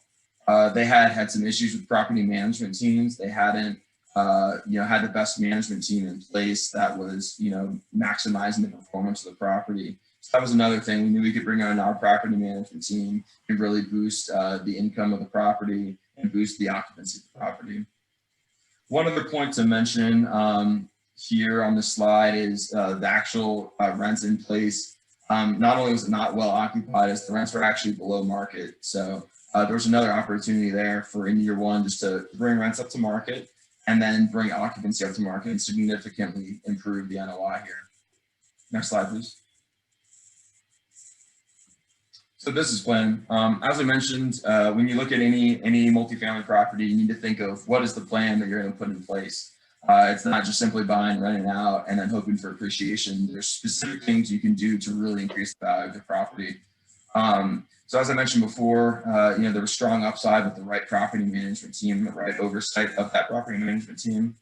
They had some issues with property management teams. They hadn't had the best management team in place that was, maximizing the performance of the property. So that was another thing. We knew we could bring on our property management team and really boost the income of the property and boost the occupancy of the property. One other point to mention here on the slide is the actual rents in place. Not only was it not well occupied, as the rents were actually below market. So there was another opportunity there for in year 1 just to bring rents up to market and then bring occupancy up to market and significantly improve the NOI here. Next slide, please. So business plan. As I mentioned, when you look at any multifamily property, you need to think of what is the plan that you're going to put in place. It's not just simply buying, renting out, and then hoping for appreciation. There's specific things you can do to really increase the value of the property. So as I mentioned before, there was strong upside with the right property management team, the right oversight of that property management team.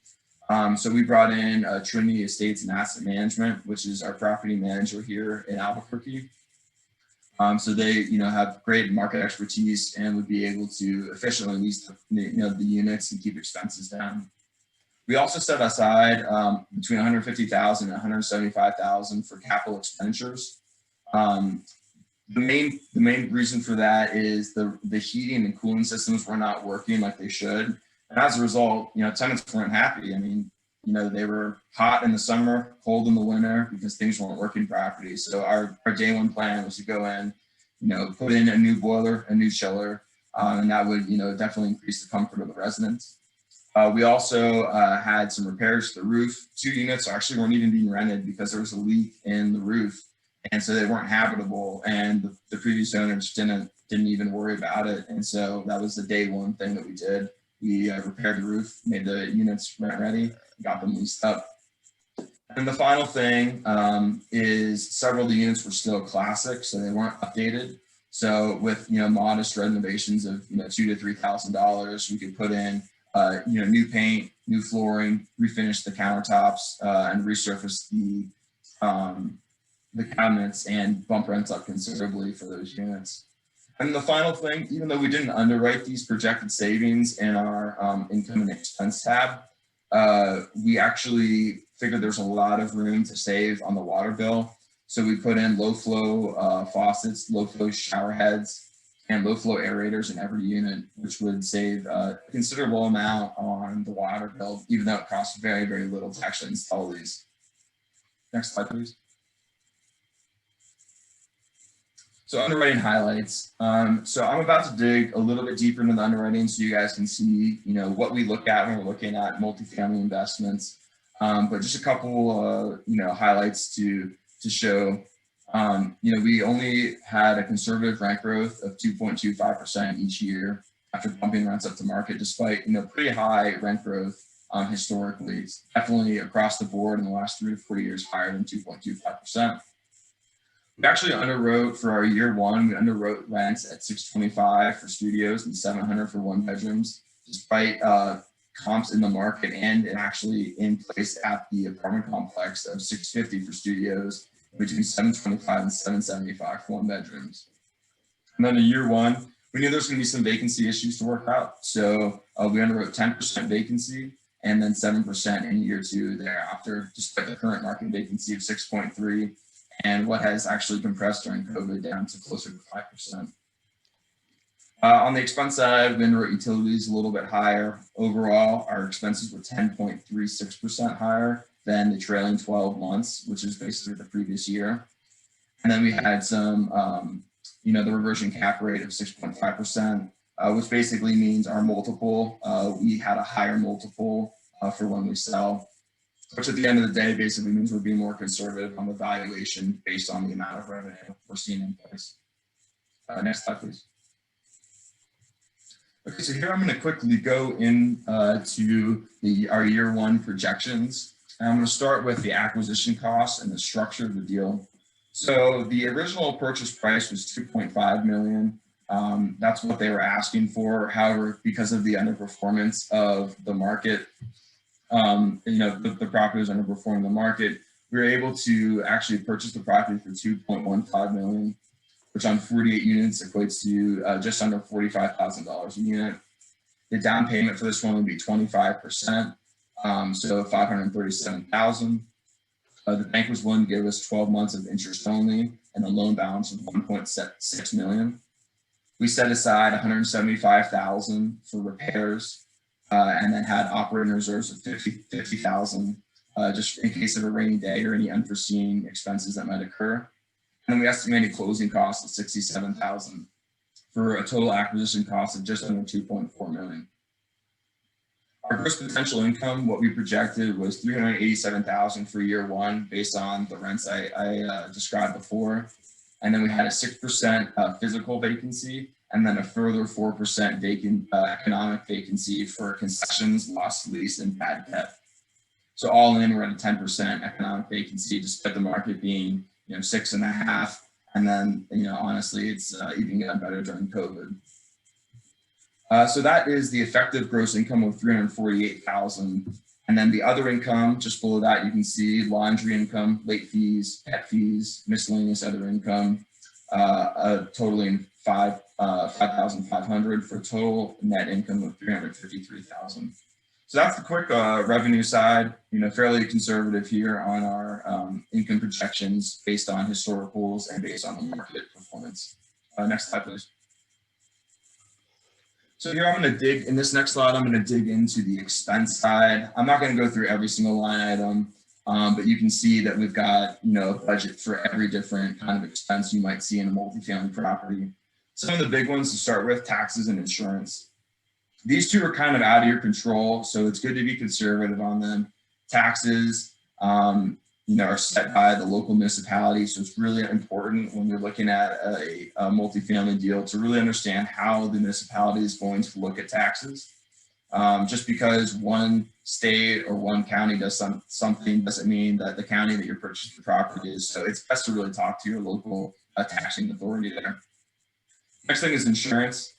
So we brought in Trinity Estates and Asset Management, which is our property manager here in Albuquerque. So they, have great market expertise and would be able to efficiently lease the units and keep expenses down. We also set aside between $150,000 and $175,000 for capital expenditures. The main reason for that is the heating and cooling systems were not working like they should. And as a result, tenants weren't happy. I mean, they were hot in the summer, cold in the winter because things weren't working properly. So our day 1 plan was to go in, put in a new boiler, a new chiller, and that would, definitely increase the comfort of the residents. We also had some repairs to the roof. 2 units actually weren't even being rented because there was a leak in the roof. And so they weren't habitable, and the previous owners didn't even worry about it. And so that was the day 1 thing that we did. We repaired the roof, made the units rent ready, got them leased up. And the final thing is several of the units were still classic, so they weren't updated. So with modest renovations of $2,000 to $3,000, we could put in new paint, new flooring, refinish the countertops, and resurface the cabinets and bump rents up considerably for those units. And the final thing, even though we didn't underwrite these projected savings in our income and expense tab, we actually figured there's a lot of room to save on the water bill. So we put in low flow faucets, low flow shower heads, and low flow aerators in every unit, which would save a considerable amount on the water bill, even though it costs very, very little to actually install these. Next slide, please. So underwriting highlights. So I'm about to dig a little bit deeper into the underwriting so you guys can see, what we look at when we're looking at multifamily investments. But just a couple, highlights to show. We only had a conservative rent growth of 2.25% each year after bumping rents up to market, despite, pretty high rent growth historically. It's definitely across the board in the last 3 to 4 years higher than 2.25%. We actually underwrote for our year 1, we underwrote rents at $625 for studios and $700 for 1 bedrooms, despite comps in the market and actually in place at the apartment complex of $650 for studios, between $725 and $775 for 1 bedrooms. And then in year 1, we knew there was going to be some vacancy issues to work out. So we underwrote 10% vacancy and then 7% in year 2 thereafter, despite the current market vacancy of 6.3%. And what has actually compressed during COVID down to closer to 5%. On the expense side, we underwrote utilities a little bit higher. Overall, our expenses were 10.36% higher than the trailing 12 months, which is basically the previous year. And then we had some, the reversion cap rate of 6.5%, which basically means our multiple, we had a higher multiple for when we sell, which at the end of the day basically means we're being more conservative on the valuation based on the amount of revenue we're seeing in place. Next slide, please. Okay, so here I'm going to quickly go in to our year one projections. And I'm going to start with the acquisition costs and the structure of the deal. So the original purchase price was $2.5 million. That's what they were asking for. However, because of the underperformance of the market, the property was underperforming the market, we were able to actually purchase the property for $2.15 million, which on 48 units equates to just under $45,000 a unit. The down payment for this one would be 25%, so $537,000. The bank was willing to give us 12 months of interest only and a loan balance of $1.6 million. We set aside $175,000 for repairs, and then had operating reserves of $50,000 just in case of a rainy day or any unforeseen expenses that might occur. And we estimated closing costs of $67,000 for a total acquisition cost of just under $2.4 million. Our gross potential income, what we projected was $387,000 for year one based on the rents I described before. And then we had a 6% physical vacancy and then a further 4% economic vacancy for concessions, lost lease, and bad debt. So all in, we're at a 10% economic vacancy, despite the market being 6.5. And then, honestly, it's even gotten better during COVID. So that is the effective gross income of $348,000. And then the other income, just below that, you can see laundry income, late fees, pet fees, miscellaneous other income, totaling $5,500 for a total net income of $353,000. So that's the quick revenue side, fairly conservative here on our income projections based on historicals and based on the market performance. Next slide, please. So here I'm going to dig, in this next slide, I'm going to dig into the expense side. I'm not going to go through every single line item, but you can see that we've got, a budget for every different kind of expense you might see in a multifamily property. Some of the big ones to start with, taxes and insurance. These two are kind of out of your control, so it's good to be conservative on them. Taxes, are set by the local municipality, so it's really important when you're looking at a multifamily deal to really understand how the municipality is going to look at taxes. Just because one state or one county does something doesn't mean that the county that you're purchasing the property is. So it's best to really talk to your local taxing authority there. Next thing is insurance.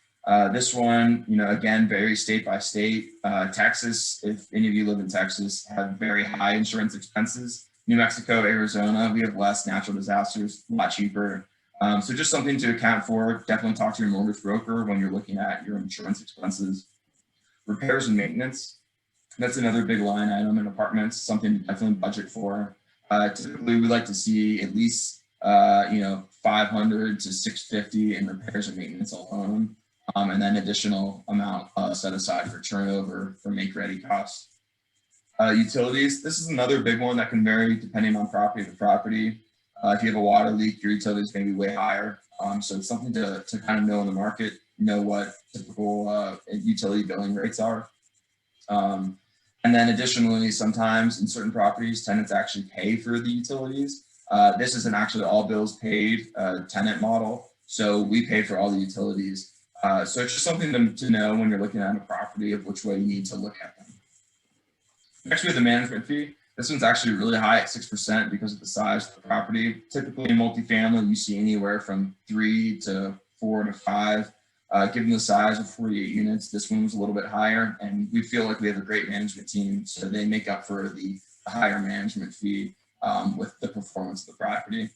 This one, again, varies state by state. Texas, if any of you live in Texas, have very high insurance expenses. New Mexico, Arizona, we have less natural disasters, a lot cheaper. So just something to account for. Definitely talk to your mortgage broker when you're looking at your insurance expenses. Repairs and maintenance. That's another big line item in apartments, something to definitely budget for. Typically, we like to see at least, $500 to $650 in repairs and maintenance alone. And then additional amount set aside for turnover for make-ready costs. Utilities, this is another big one that can vary depending on property to property. If you have a water leak, your utilities may be way higher. So it's something to kind of know in the market, know what typical utility billing rates are. And then additionally, sometimes in certain properties, tenants actually pay for the utilities. This is an actually all bills paid tenant model. So we pay for all the utilities. So it's just something to know when you're looking at a property of which way you need to look at them. Next, we have the management fee. This one's actually really high at 6% because of the size of the property. Typically in multifamily, you see anywhere from 3 to 4 to 5. Given the size of 48 units, this one was a little bit higher, and we feel like we have a great management team, so they make up for the higher management fee with the performance of the property.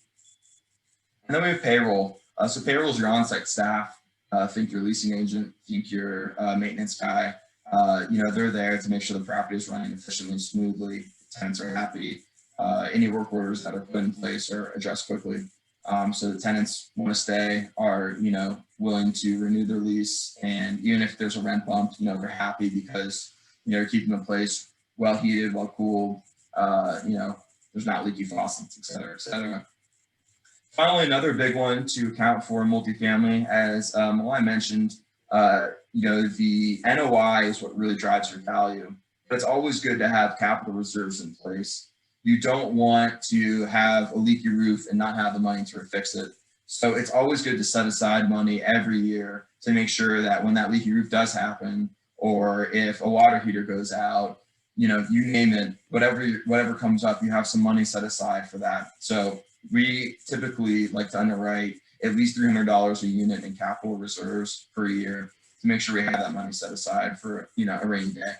And then we have payroll. So payroll is your on-site staff. Think your leasing agent, think your maintenance guy. They're there to make sure the property is running efficiently, smoothly, tenants are happy. Any work orders that are put in place are addressed quickly. So the tenants want to stay, are, willing to renew their lease. And even if there's a rent bump, they're happy because, you're keeping the place well heated, well cooled, there's not leaky faucets, et cetera, et cetera. Finally, another big one to account for multifamily, as Malai mentioned, the NOI is what really drives your value. But it's always good to have capital reserves in place. You don't want to have a leaky roof and not have the money to fix it. So it's always good to set aside money every year to make sure that when that leaky roof does happen, or if a water heater goes out, you name it, whatever comes up, you have some money set aside for that. So we typically like to underwrite at least $300 a unit in capital reserves per year to make sure we have that money set aside for a rainy day.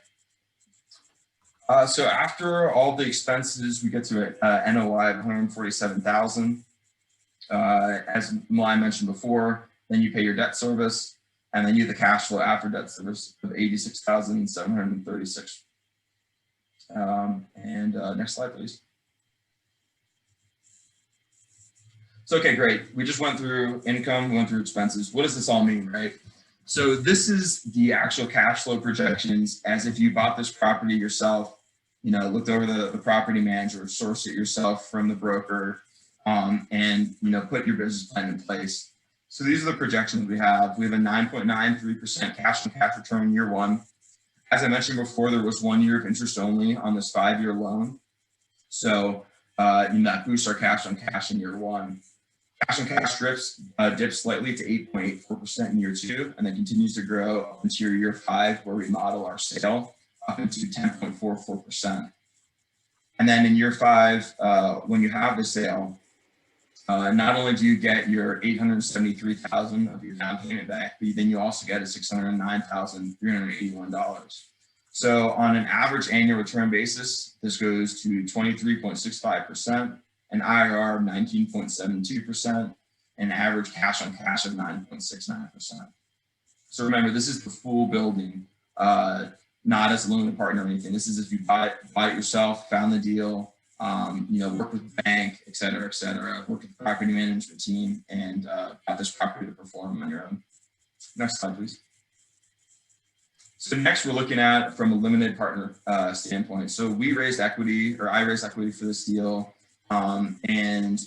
So after all the expenses, we get to a NOI of 147,000. As Malai mentioned before, then you pay your debt service, and then you have the cash flow after debt service of 86,736. Next slide, please. So, okay, great. We just went through income, we went through expenses. What does this all mean, right? So this is the actual cash flow projections as if you bought this property yourself, looked over the property manager, sourced it yourself from the broker, and put your business plan in place. So these are the projections we have. We have a 9.93% cash on cash return year one. As I mentioned before, there was 1 year of interest only on this 5-year loan. So that boosts our cash on cash in year one. Cash on cash dips slightly to 8.84% in year two, and then continues to grow up into year 5, where we model our sale up into 10.44%. And then in year 5, when you have the sale, not only do you get your $873,000 of your down payment back, but then you also get a $609,381. So on an average annual return basis, this goes to 23.65%, an IRR of 19.72%, and average cash on cash of 9.69%. So remember, this is the full building, not as a limited partner or anything. This is if you buy it yourself, found the deal, work with the bank, et cetera, work with the property management team, and got this property to perform on your own. Next slide, please. So next, we're looking at from a limited partner standpoint. So I raised equity for this deal, and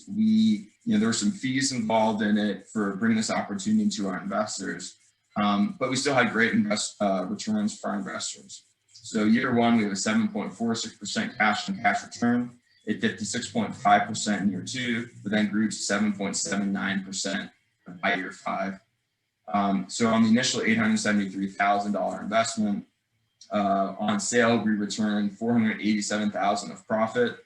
there were some fees involved in it for bringing this opportunity to our investors, but we still had great returns for our investors. So year one, we have a 7.46% cash on cash return. It dipped to 6.5% in year 2, but then grew to 7.79% by year 5. So on the initial $873,000 investment, on sale, we returned $487,000 of profit,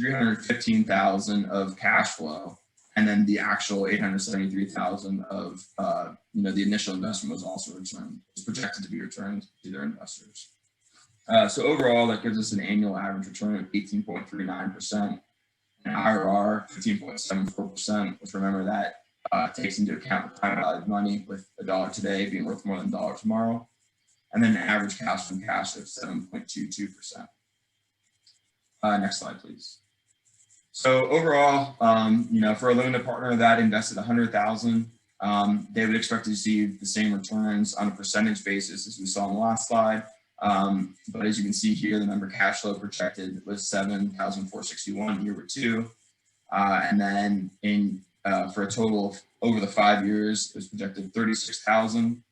$315,000 of cash flow, and then the actual $873,000 of the initial investment was also returned. It's projected to be returned to their investors. So overall, that gives us an annual average return of 18.39%, an IRR 15.74%, which remember that takes into account the time value of money, with $1 today being worth more than $1 tomorrow, and then an average cash on cash of 7.22%. Next slide, please. So overall, for a limited partner that invested $100,000, they would expect to see the same returns on a percentage basis as we saw on the last slide. But as you can see here, the member cash flow projected was $7,461 year 2, and then for a total of over the 5 years, it was projected $36,000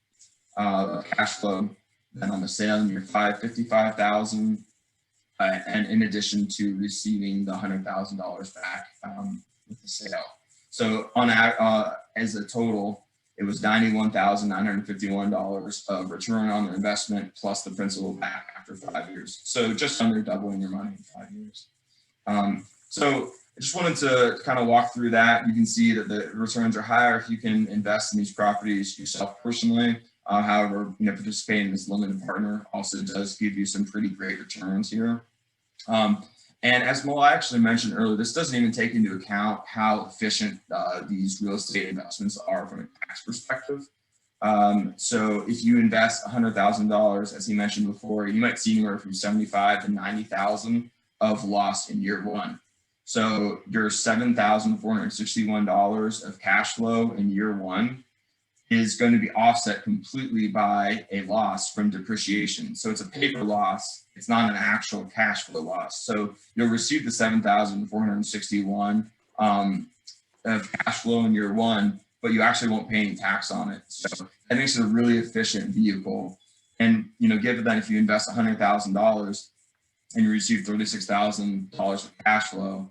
cash flow. Then on the sale in year 5, $55,000, and in addition to receiving the $100,000 back with the sale. So on as a total, it was $91,951 of return on their investment plus the principal back after 5 years. So just under doubling your money in 5 years. So I just wanted to kind of walk through that. You can see that the returns are higher if you can invest in these properties yourself personally. However, participating as a limited partner also does give you some pretty great returns here. And as Malai actually mentioned earlier, this doesn't even take into account how efficient these real estate investments are from a tax perspective. So if you invest $100,000, as he mentioned before, you might see anywhere from $75,000 to $90,000 of loss in year 1. So your $7,461 of cash flow in year 1 is going to be offset completely by a loss from depreciation. So it's a paper loss. It's not an actual cash flow loss. So you'll receive the $7,461 of cash flow in year one, but you actually won't pay any tax on it. So that makes it a really efficient vehicle. And, you know, given that if you invest $100,000 and you receive $36,000 of cash flow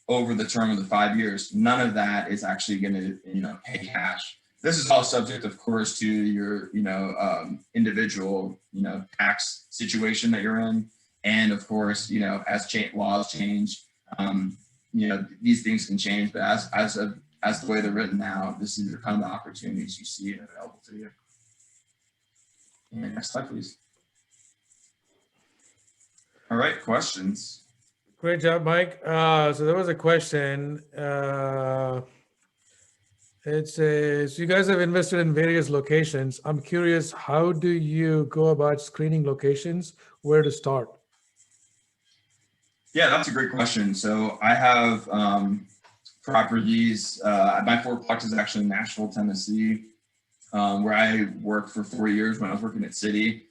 over the term of the 5 years, none of that is actually going to, you know, pay cash. This is all subject, of course, to your, you know, individual, you know, tax situation that you're in. And of course, you know, as laws change, you know, these things can change, but as the way they're written now, this is the kind of opportunities you see available to you. And next slide, please. All right, questions. Great job, Mike. So there was a question. It says, you guys have invested in various locations. I'm curious, how do you go about screening locations? Where to start? Yeah, that's a great question. So I have properties. My fourplex is actually in Nashville, Tennessee, where I worked for 4 years when I was working at Citi.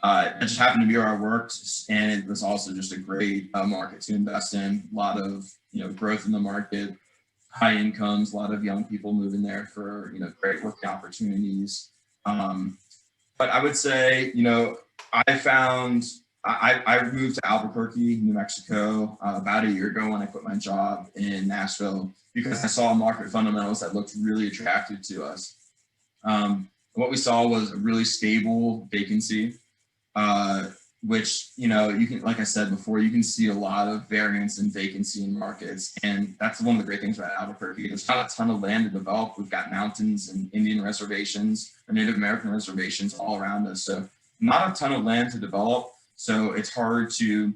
It just happened to be where I worked, and it was also just a great market to invest in. A lot of, you know, growth in the market, high incomes, a lot of young people moving there for, you know, great working opportunities. But I would say, you know, I moved to Albuquerque, New Mexico, about a year ago when I quit my job in Nashville because I saw market fundamentals that looked really attractive to us. What we saw was a really stable vacancy, which, you know, you can, like I said before, you can see a lot of variance in vacancy in markets. And that's one of the great things about Albuquerque. There's not a ton of land to develop. We've got mountains and Indian reservations or Native American reservations all around us. So not a ton of land to develop. So it's hard to, you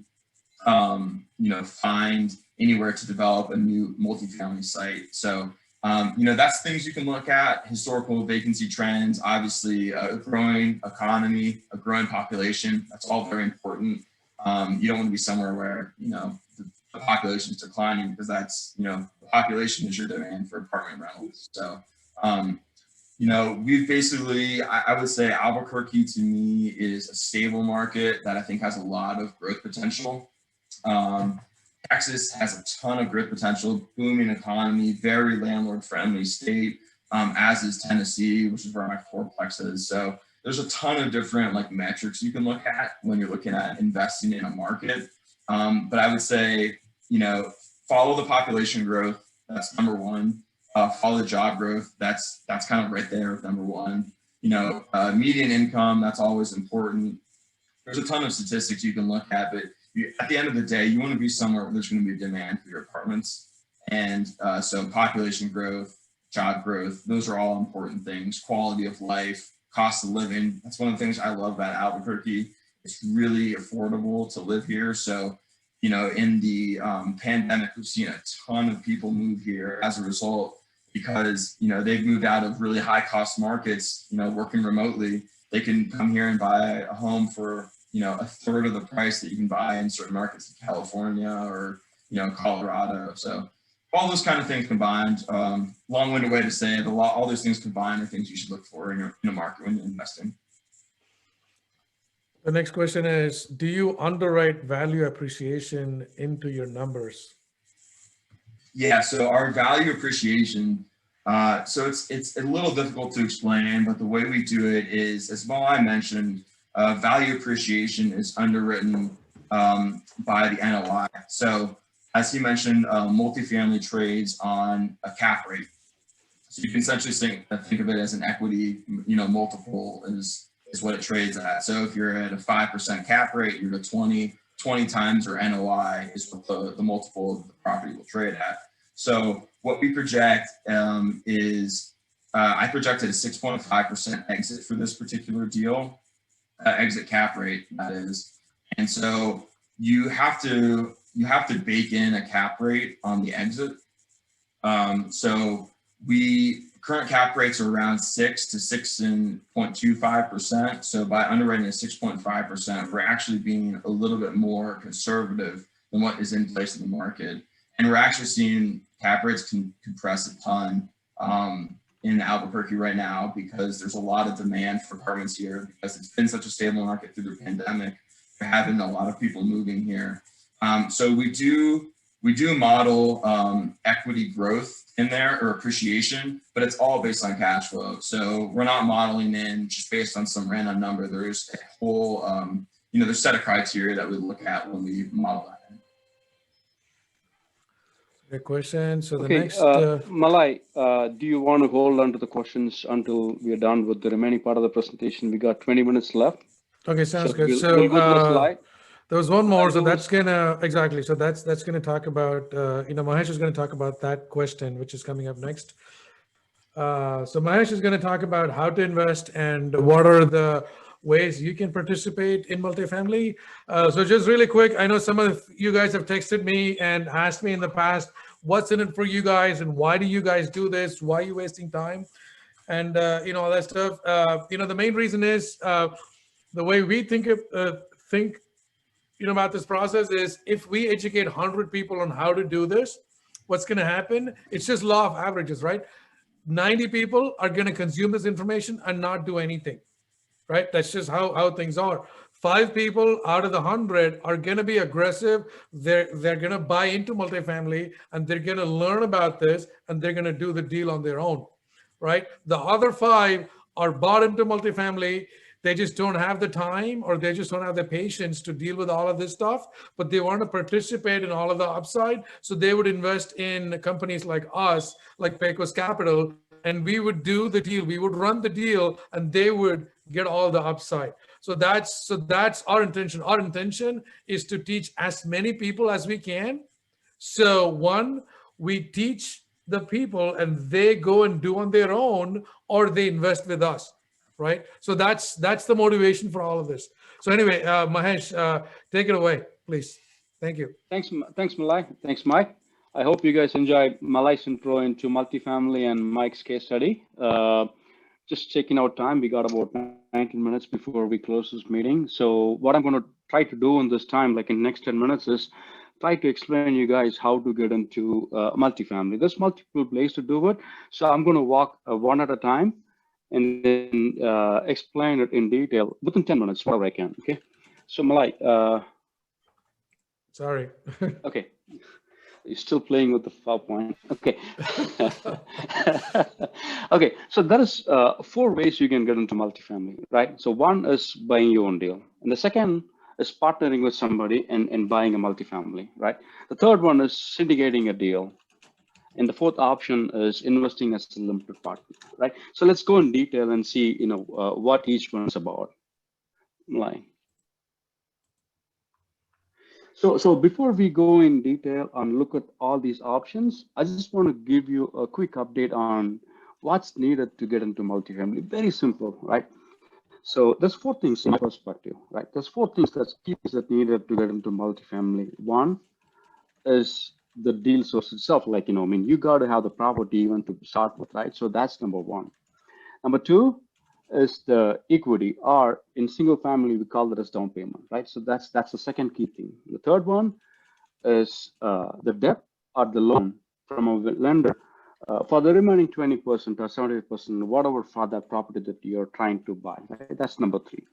know, find anywhere to develop a new multifamily site. So, you know, that's things you can look at: historical vacancy trends, obviously a growing economy, a growing population. That's all very important. You don't want to be somewhere where, you know, the population is declining, because that's, you know, the population is your demand for apartment rentals. So, you know, we've basically, I would say Albuquerque to me is a stable market that I think has a lot of growth potential. Texas has a ton of growth potential, booming economy, very landlord friendly state, as is Tennessee, which is where my fourplex is. So there's a ton of different like metrics you can look at when you're looking at investing in a market. But I would say, you know, follow the population growth. That's number one. Follow the job growth. That's kind of right there with number one. You know, median income, that's always important. There's a ton of statistics you can look at, but at the end of the day, you want to be somewhere where there's going to be demand for your apartments. And so population growth, job growth, those are all important things. Quality of life, cost of living. That's one of the things I love about Albuquerque. It's really affordable to live here. So, you know, in the pandemic, we've seen a ton of people move here as a result, because, you know, they've moved out of really high cost markets, you know, working remotely. They can come here and buy a home for, you know, a third of the price that you can buy in certain markets in California or, you know, Colorado. So all those kind of things combined, long-winded way to say it, all those things combined are things you should look for in a market when you're investing. The next question is, do you underwrite value appreciation into your numbers? Yeah, so our value appreciation, so it's a little difficult to explain, but the way we do it is, as Malai mentioned, value appreciation is underwritten by the NOI. So as he mentioned, multifamily trades on a cap rate. So you can essentially think of it as an equity, you know, multiple is what it trades at. So if you're at a 5% cap rate, you're at 20 times your NOI is what the multiple of the property will trade at. So what we project is, I projected a 6.5% exit for this particular deal. Exit cap rate, that is. And so you have to bake in a cap rate on the exit. So current cap rates are around 6 to 6.25%. So by underwriting at 6.5%, we're actually being a little bit more conservative than what is in place in the market. And we're actually seeing cap rates compress a ton in Albuquerque right now, because there's a lot of demand for apartments here, because it's been such a stable market through the pandemic. We're having a lot of people moving here. So we do We do model equity growth in there or appreciation, but it's all based on cash flow. So we're not modeling in just based on some random number. There's a whole, there's a set of criteria that we look at when we model that in. Good question. So the Okay, next, Malai, do you want to hold on to the questions until we are done with the remaining part of the presentation? We got 20 minutes left. okay, sounds So good. we'll So go to the slide. there was one more. So that's gonna exactly. So that's gonna talk about. Mahesh is gonna talk about that question, which is coming up next. So Mahesh is going to talk about how to invest and what are the ways you can participate in multifamily. So just really quick, I know some of you guys have texted me and asked me in the past, what's in it for you guys and why do you guys do this? Why are you wasting time? And all that stuff. The main reason is the way we think about this process is if we educate 100 people on how to do this, what's going to happen? It's just law of averages, right? 90 people are going to consume this information and not do anything, right? That's just how things are. 5 people out of the 100 are going to be aggressive. They're going to buy into multifamily and they're going to learn about this and they're going to do the deal on their own, right? The other 5 are bought into multifamily. They just don't have the time or they just don't have the patience to deal with all of this stuff, but they want to participate in all of the upside. So they would invest in companies like us, like Pecos Capital, and we would do the deal. We would run the deal and they would get all the upside. So that's our intention. Our intention is to teach as many people as we can. So one, we teach the people and they go and do on their own or they invest with us. Right. So that's the motivation for all of this. So anyway, Mahesh, take it away, please. Thank you. Thanks, Malai. Thanks, Mike. I hope you guys enjoyed Malai's intro into multifamily and Mike's case study. Just checking out time. We got about 19 minutes before we close this meeting. So what I'm going to try to do in this time, like in the next 10 minutes, is try to explain you guys how to get into multifamily. There's multiple ways to do it. So I'm going to walk one at a time and then explain it in detail within 10 minutes, whatever I can, okay? So Malai. Sorry. Okay, you're still playing with the PowerPoint, okay. Okay, so there is 4 ways you can get into multifamily, right? So one is buying your own deal. And the second is partnering with somebody and buying a multifamily, right? The third one is syndicating a deal. And the fourth option is investing as a limited partner, right? So let's go in detail and see, what each one is about. Like, so before we go in detail and look at all these options, I just want to give you a quick update on what's needed to get into multifamily. Very simple, right? So there's 4 things in my perspective, right? There's 4 things that's key that needed to get into multifamily. One is the deal source itself, you got to have the property even to start with, right? So that's number 1. Number 2 is the equity, or in single family we call that as down payment, right? So that's the second key thing. The third one is the debt or the loan from a lender for the remaining 20% or 70%, whatever, for that property that you're trying to buy, right? That's number 3.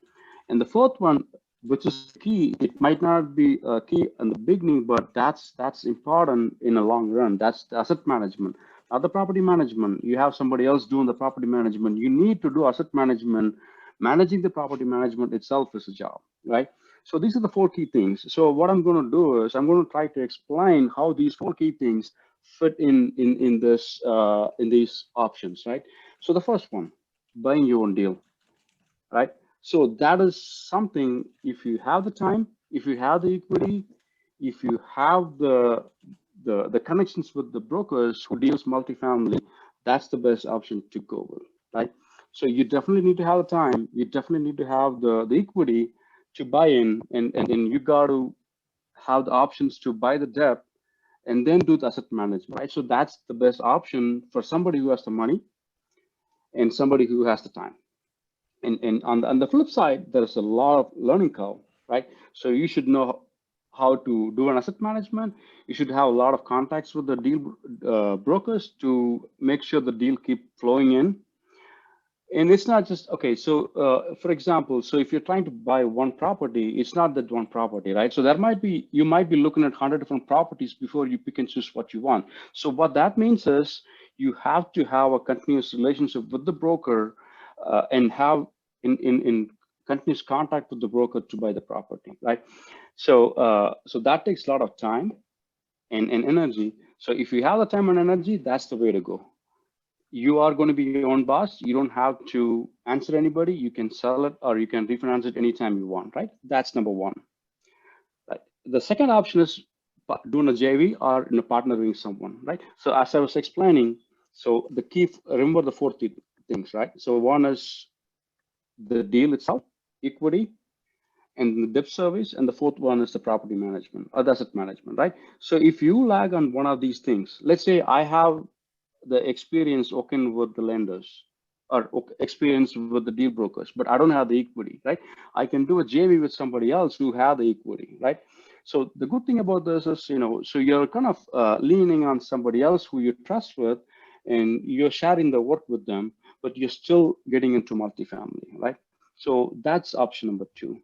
And the fourth one, which is key, it might not be key in the beginning, but that's important in the long run. That's the asset management, not the property management. You have somebody else doing the property management. You need to do asset management. Managing the property management itself is a job, right? So these are the 4 key things. So what I'm going to do is I'm going to try to explain how these 4 key things fit in these options, right? So the first one, buying your own deal, right? So that is something, if you have the time, if you have the equity, if you have the connections with the brokers who deals multifamily, that's the best option to go with, right? So you definitely need to have the time. You definitely need to have the equity to buy in, and you got to have the options to buy the debt and then do the asset management, right? So that's the best option for somebody who has the money and somebody who has the time. And on the flip side, there's a lot of learning curve, right? So you should know how to do an asset management. You should have a lot of contacts with the deal brokers to make sure the deal keep flowing in. And it's not just, okay, so for example, so if you're trying to buy one property, it's not that one property, right? So you might be looking at 100 different properties before you pick and choose what you want. So what that means is you have to have a continuous relationship with the broker and have in continuous contact with the broker to buy the property, right? So so that takes a lot of time and energy. So if you have the time and energy, that's the way to go. You are going to be your own boss. You don't have to answer anybody. You can sell it or you can refinance it anytime you want, right? That's number one. Right. The second option is doing a JV or partnering with someone, right? So as I was explaining, so the key, remember the four things, right? So one is the deal itself, equity, and the debt service, and the fourth one is the property management or the asset management, right? So if you lag on one of these things, let's say I have the experience working with the lenders or experience with the deal brokers, but I don't have the equity, right? I can do a JV with somebody else who have the equity, right? So the good thing about this is, so you're kind of leaning on somebody else who you trust with, and you're sharing the work with them, but you're still getting into multifamily, right? So that's option number two.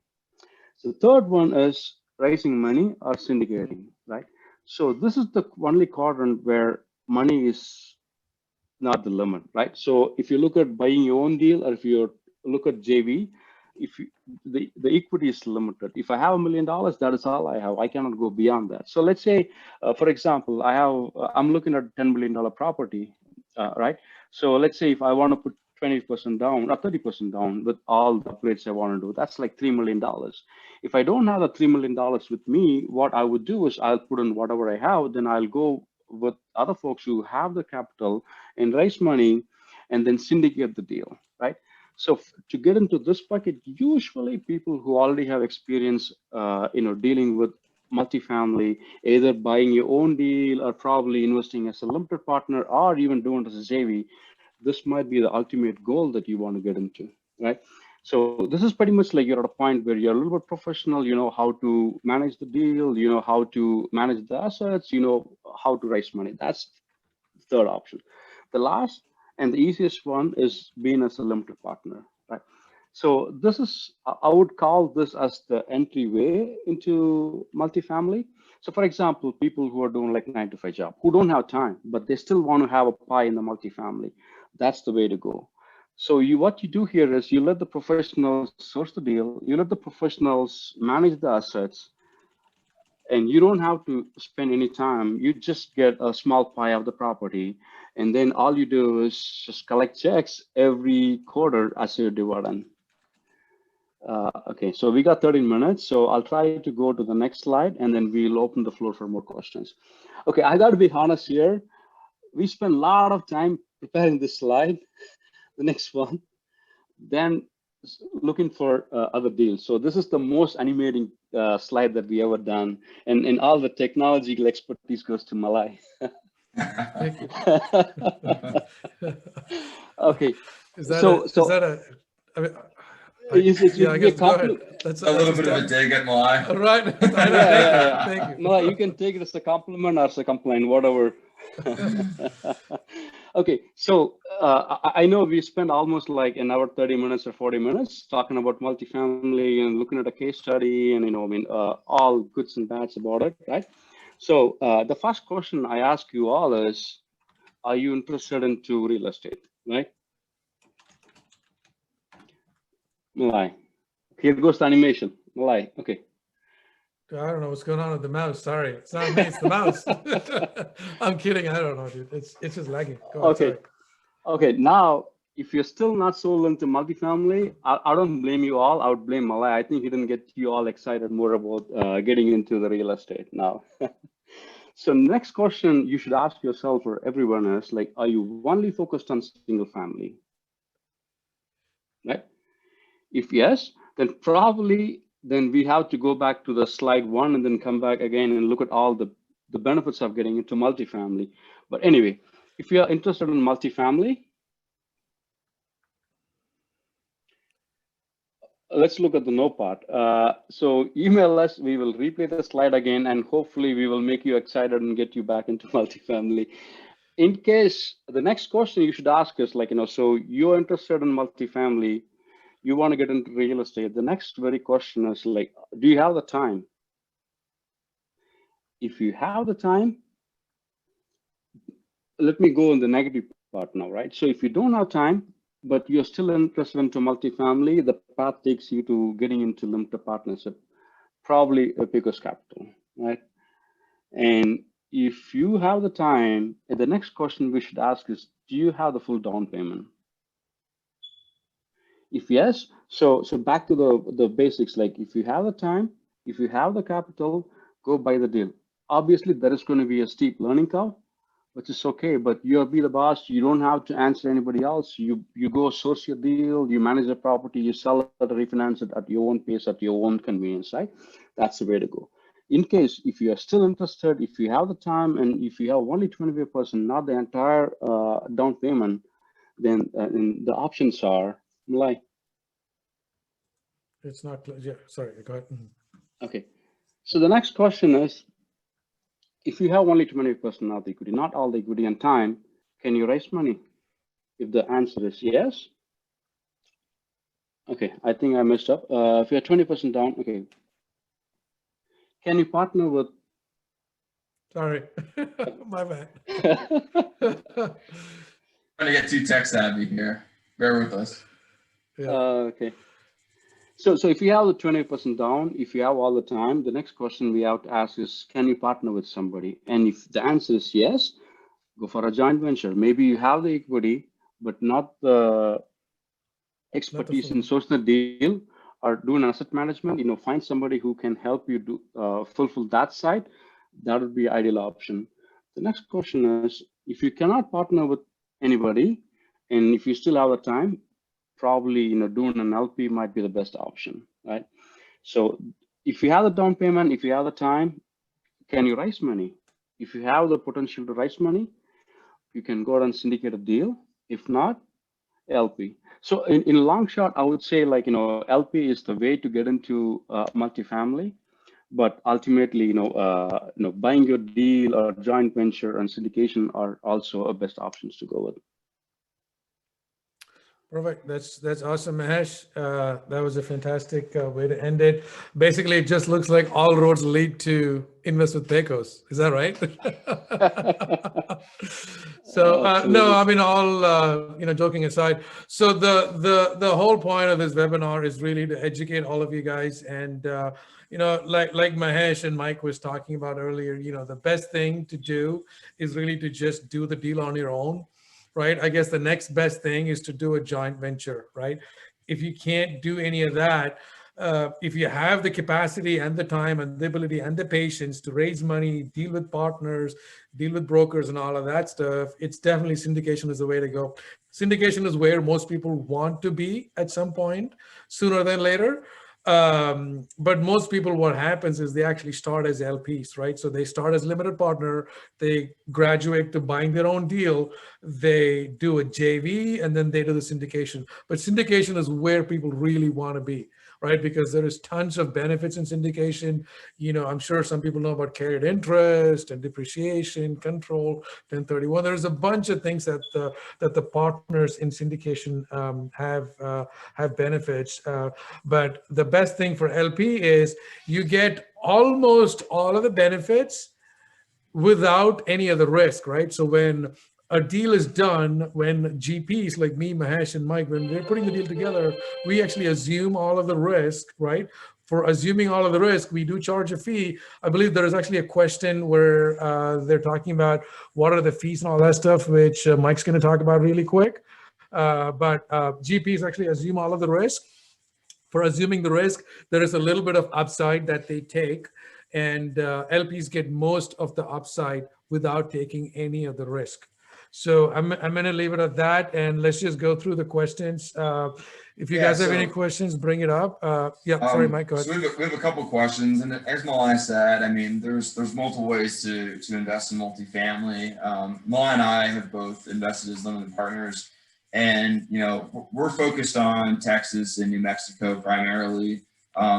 So the third one is raising money or syndicating, right? So this is the only quadrant where money is not the limit, right? So if you look at buying your own deal, or if you look at JV, if you, the equity is limited. If I have $1 million, that is all I have. I cannot go beyond that. So let's say, for example, I'm looking at a $10 million property, right? So let's say if I want to put 20% down or 30% down with all the upgrades I want to do, that's like $3 million. If I don't have the $3 million with me, what I would do is I'll put in whatever I have, then I'll go with other folks who have the capital and raise money and then syndicate the deal, right? So to get into this bucket, usually people who already have experience, dealing with multifamily, either buying your own deal or probably investing as a limited partner or even doing it as a JV, this might be the ultimate goal that you want to get into, right? So this is pretty much like you're at a point where you're a little bit professional, you know how to manage the deal, you know how to manage the assets, you know how to raise money. That's the third option. The last and the easiest one is being as a limited partner, right? So this is, I would call this as the entryway into multifamily. So for example, people who are doing like 9-to-5 job, who don't have time, but they still want to have a pie in the multifamily, that's the way to go. So what you do here is you let the professionals source the deal, you let the professionals manage the assets, and you don't have to spend any time. You just get a small pie of the property, and then all you do is just collect checks every quarter as your dividend. Okay, so we got 13 minutes, so I'll try to go to the next slide, and then we'll open the floor for more questions. Okay, I got to be honest here. We spent a lot of time preparing this slide, the next one, then looking for other deals. So this is the most animating slide that we ever done, and all the technological expertise goes to Malai. Thank you. Okay. Is that So I mean, yeah, I guess go ahead. That's a little bit of a dig at Malai. Right. Thank you. Malai, you can take it as a compliment or as a complaint, whatever. Okay, so I know we spent almost like an hour, 30 minutes or 40 minutes talking about multifamily and looking at a case study and, all goods and bads about it, right? So the first question I ask you all is, are you interested into real estate, right? Malai, here goes the animation. Malai, okay. I don't know what's going on with the mouse. Sorry, it's not me, it's the mouse. I'm kidding. I don't know, dude. It's just lagging. Go ahead, okay. Sorry. Okay. Now, if you're still not sold into multifamily, I don't blame you all. I would blame Malai. I think he didn't get you all excited more about getting into the real estate now. So next question you should ask yourself or everyone is like, are you only focused on single family? Right? If yes, then probably then we have to go back to the slide one and then come back again and look at all the benefits of getting into multifamily. But anyway, if you are interested in multifamily, let's look at the no part. So email us, we will replay the slide again, and hopefully we will make you excited and get you back into multifamily. in case the next question you should ask is like, so you're interested in multifamily, you want to get into real estate. The next very question is like, do you have the time? If you have the time, let me go in the negative part now, right? So if you don't have time, but you're still interested into multifamily, the path takes you to getting into limited partnership, probably a Pecos Capital, right? And if you have the time, the next question we should ask is, do you have the full down payment? If yes, so back to the basics, like if you have the time, if you have the capital, go buy the deal. Obviously, there is going to be a steep learning curve, which is okay, but you'll be the boss. You don't have to answer anybody else. You go source your deal, you manage the property, you sell it, refinance it at your own pace, at your own convenience, right? That's the way to go. In case, if you are still interested, if you have the time, and if you have only 25%, not the entire down payment, then the options are, like, It's not clear. Yeah, sorry, go ahead. okay. So the next question is, if you have only 20% of the equity, not all the equity and time, can you raise money? If the answer is yes, okay, I think I messed up. If you're 20% down, okay. Can you partner with? Sorry, my bad. Trying to get too tech savvy here. Bear with us. Yeah. Okay. So if you have the 20% down, if you have all the time, the next question we have to ask is, can you partner with somebody? And if the answer is yes, go for a joint venture. Maybe you have the equity, but not the expertise in sourcing the deal or doing asset management. Find somebody who can help you do fulfill that side. That would be ideal option. The next question is, if you cannot partner with anybody, and if you still have the time, probably doing an LP might be the best option, right? So if you have the down payment, if you have the time, can you raise money? If you have the potential to raise money, you can go and syndicate a deal. If not, LP. So in long shot, I would say, like, LP is the way to get into multifamily, but ultimately, buying your deal or joint venture and syndication are also best options to go with. Perfect. That's awesome, Mahesh. That was a fantastic way to end it. Basically, it just looks like all roads lead to invest with Pecos. Is that right? So no, I mean, all joking aside. So the whole point of this webinar is really to educate all of you guys, and like Mahesh and Mike was talking about earlier, the best thing to do is really to just do the deal on your own. Right? I guess the next best thing is to do a joint venture, right? If you can't do any of that, if you have the capacity and the time and the ability and the patience to raise money, deal with partners, deal with brokers and all of that stuff, it's definitely syndication is the way to go. Syndication is where most people want to be at some point, sooner than later. But most people, what happens is they actually start as LPs, right? So they start as limited partner, they graduate to buying their own deal, they do a JV, and then they do the syndication. But syndication is where people really want to be, right? Because there is tons of benefits in syndication. I'm sure some people know about carried interest and depreciation, control, 1031. There's a bunch of things that the partners in syndication have benefits. But the best thing for LP is you get almost all of the benefits without any of the risk, right? So when a deal is done, when GPs like me, Mahesh, and Mike, when we're putting the deal together, we actually assume all of the risk, right? For assuming all of the risk, we do charge a fee. I believe there is actually a question where they're talking about what are the fees and all that stuff, which Mike's going to talk about really quick. But GPs actually assume all of the risk. For assuming the risk, there is a little bit of upside that they take, and LPs get most of the upside without taking any of the risk. So I'm going to leave it at that, and let's just go through the questions. If you guys have any questions, bring it up. Sorry, Mike, go ahead. So we have a couple of questions, and as Malai said, I mean, there's multiple ways to invest in multifamily. Malai and I have both invested as limited partners. And, we're focused on Texas and New Mexico primarily.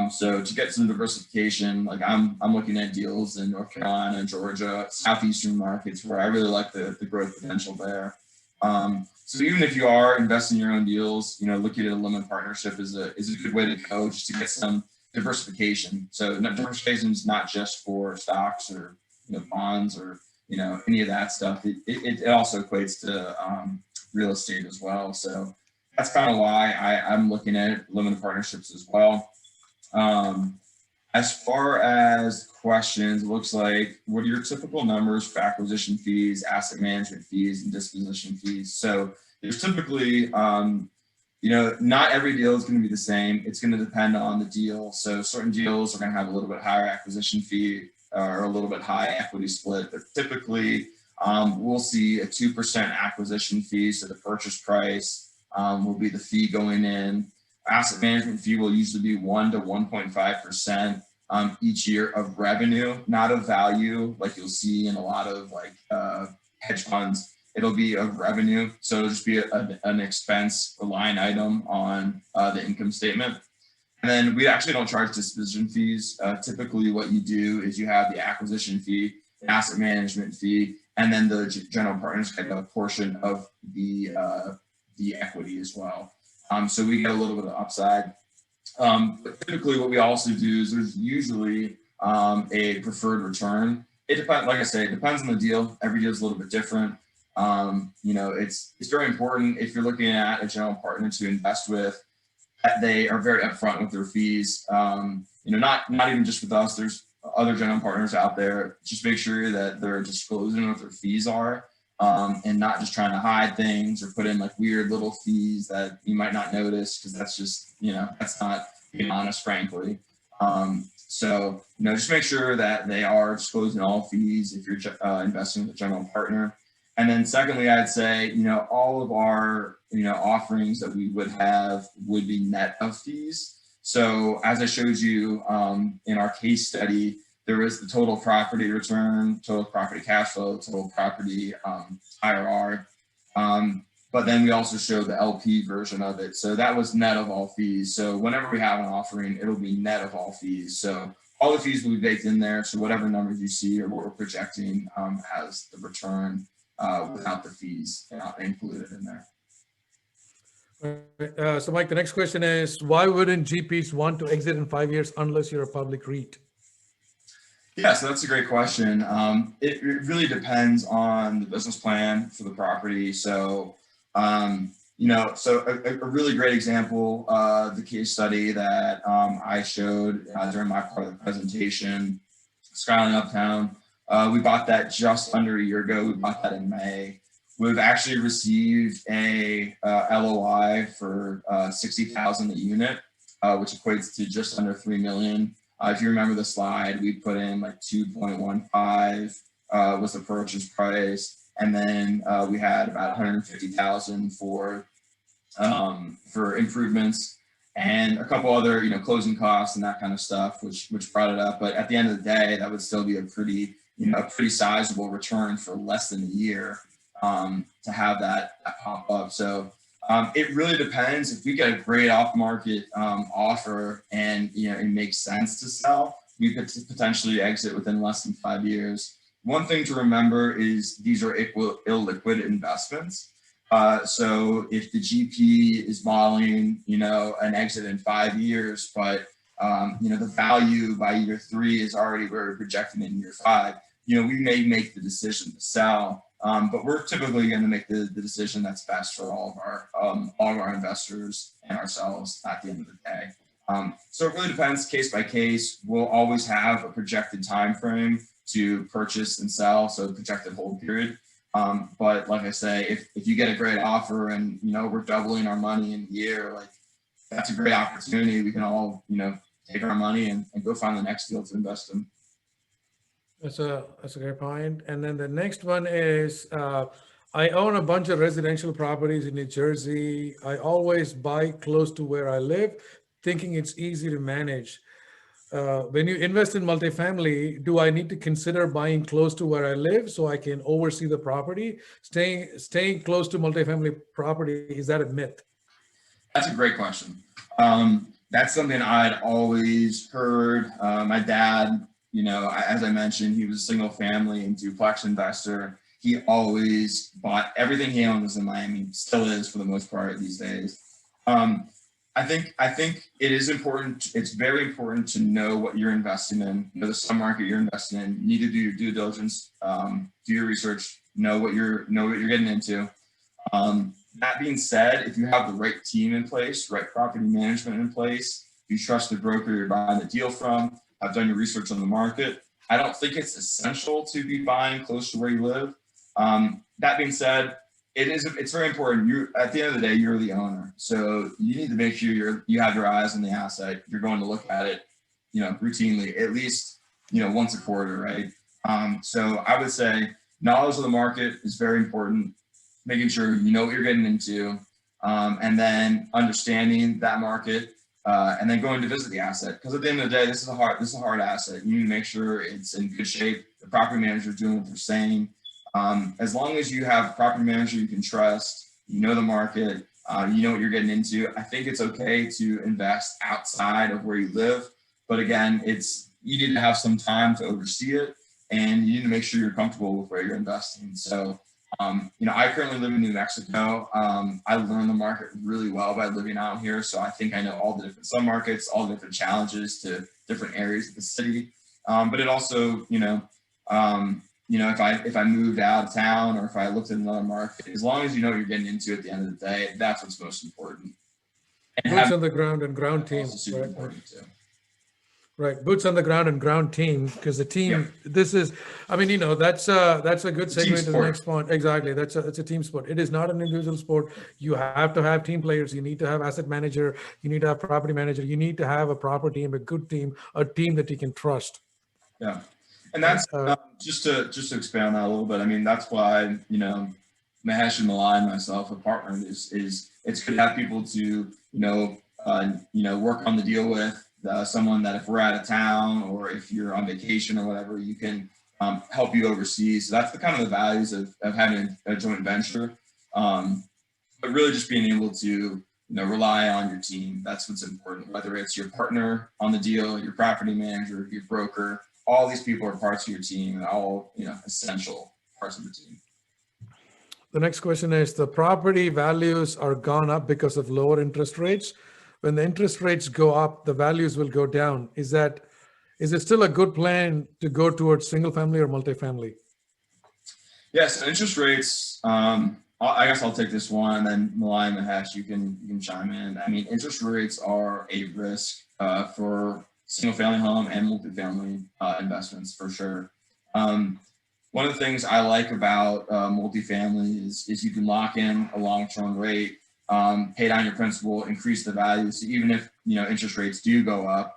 So to get some diversification, like I'm looking at deals in North Carolina, Georgia, southeastern markets where I really like the growth potential there. So even if you are investing in your own deals, looking at a limited partnership is a good way to go, just to get some diversification. So diversification is not just for stocks or bonds or any of that stuff. It also equates to real estate as well. So that's kind of why I'm looking at limited partnerships as well. As far as questions, it looks like, what are your typical numbers for acquisition fees, asset management fees, and disposition fees? So there's typically, not every deal is going to be the same. It's going to depend on the deal. So certain deals are going to have a little bit higher acquisition fee or a little bit high equity split, but typically we'll see a 2% acquisition fee. So the purchase price will be the fee going in. Asset management fee will usually be 1 to 1.5% each year of revenue, not of value, like you'll see in a lot of hedge funds. It'll be of revenue, so it'll just be an expense, a line item on the income statement. And then we actually don't charge disposition fees. Typically, what you do is you have the acquisition fee, the asset management fee, and then the general partners get a portion of the equity as well. So we get a little bit of upside. But typically what we also do is there's usually a preferred return. It depends, like I say, it depends on the deal. Every deal is a little bit different. It's very important if you're looking at a general partner to invest with, that they are very upfront with their fees. Not even just with us, there's other general partners out there. Just make sure that they're disclosing what their fees are. And not just trying to hide things or put in like weird little fees that you might not notice, because that's just, that's not being honest, frankly. So, just make sure that they are disclosing all fees if you're investing with a general partner. And then secondly, I'd say, all of our, offerings that we would have would be net of fees. So as I showed you in our case study, there is the total property return, total property cash flow, total property IRR. But then we also show the LP version of it. So that was net of all fees. So whenever we have an offering, it'll be net of all fees. So all the fees will be baked in there. So whatever numbers you see or what we're projecting has the return without the fees included in there. So Mike, the next question is, why wouldn't GPs want to exit in 5 years unless you're a public REIT? Yeah, so that's a great question. It really depends on the business plan for the property. So, so a really great example, the case study that I showed during my part of the presentation, Skyline Uptown. We bought that just under a year ago. We bought that in May. We've actually received a LOI for $60,000 a unit, which equates to just under $3 million. If you remember the slide, we put in like 2.15 was the purchase price, and then we had about 150,000 for improvements and a couple other closing costs and that kind of stuff, which brought it up. But at the end of the day, that would still be a pretty sizable return for less than a year to have that pop up. So. It really depends. If we get a great off-market offer and it makes sense to sell, we could potentially exit within less than 5 years. One thing to remember is these are illiquid investments. So if the GP is modeling, an exit in 5 years, but the value by year 3 is already where we're projecting in year 5, we may make the decision to sell. But we're typically going to make the decision that's best for all of our investors and ourselves at the end of the day. So it really depends case by case. We'll always have a projected time frame to purchase and sell, so projected hold period. But like I say, if you get a great offer and we're doubling our money in a year, like that's a great opportunity. We can all take our money and go find the next deal to invest in. That's a great point. And then the next one is, I own a bunch of residential properties in New Jersey. I always buy close to where I live, thinking it's easy to manage. When you invest in multifamily, do I need to consider buying close to where I live so I can oversee the property? Staying close to multifamily property, is that a myth? That's a great question. that's something I'd always heard. My dad, you know, as I mentioned, he was a single family and duplex investor. He always bought everything he owned was in Miami, still is for the most part these days. I think it is important. It's very important to know what you're investing in, know the stock market you're investing in. You need to do your due diligence, do your research, know what you're getting into. That being said, if you have the right team in place, right property management in place, you trust the broker you're buying the deal from, have done your research on the market, I don't think it's essential to be buying close to where you live. That being said, it's very important. You, at the end of the day, you're the owner. So you need to make sure you have your eyes on the asset. You're going to look at it, you know, routinely, at least, you know, once a quarter, right? So I would say knowledge of the market is very important, making sure you know what you're getting into, and then understanding that market, and then going to visit the asset. Because at the end of the day, this is a hard asset. You need to make sure it's in good shape. The property manager is doing what they're saying. As long as you have a property manager you can trust, you know the market, you know what you're getting into, I think it's okay to invest outside of where you live. But again, you need to have some time to oversee it, and you need to make sure you're comfortable with where you're investing. So, you know, I currently live in New Mexico. I learned the market really well by living out here. So I think I know all the different submarkets, all the different challenges to different areas of the city. But it also, you know, if I moved out of town or if I looked at another market, as long as you know what you're getting into at the end of the day, that's what's most important. And boots on the ground and ground team. Super important too. Right, boots on the ground and ground team, because the team. Yep. This is, I mean, you know, that's a good segue to the next point. Exactly, it's a team sport. It is not an individual sport. You have to have team players. You need to have asset manager. You need to have property manager. You need to have a proper team, a good team, a team that you can trust. Yeah, and that's just to expand on that a little bit. I mean, that's why, you know, Mahesh and Malai and myself have partnered. Is it's good to have people to work on the deal with. Someone that if we're out of town or if you're on vacation or whatever, you can help you overseas. So that's the kind of the values of having a joint venture. But really just being able to, you know, rely on your team. That's what's important, whether it's your partner on the deal, your property manager, your broker, all these people are parts of your team and all, you know, essential parts of the team. The next question is, the property values are gone up because of lower interest rates. When the interest rates go up, the values will go down. Is it still a good plan to go towards single family or multifamily? Yes, interest rates. I guess I'll take this one, and then Malai and Mahesh, you can chime in. I mean, interest rates are a risk for single family home and multifamily investments for sure. One of the things I like about multifamily is you can lock in a long-term rate. Pay down your principal, increase the value. So even if, you know, interest rates do go up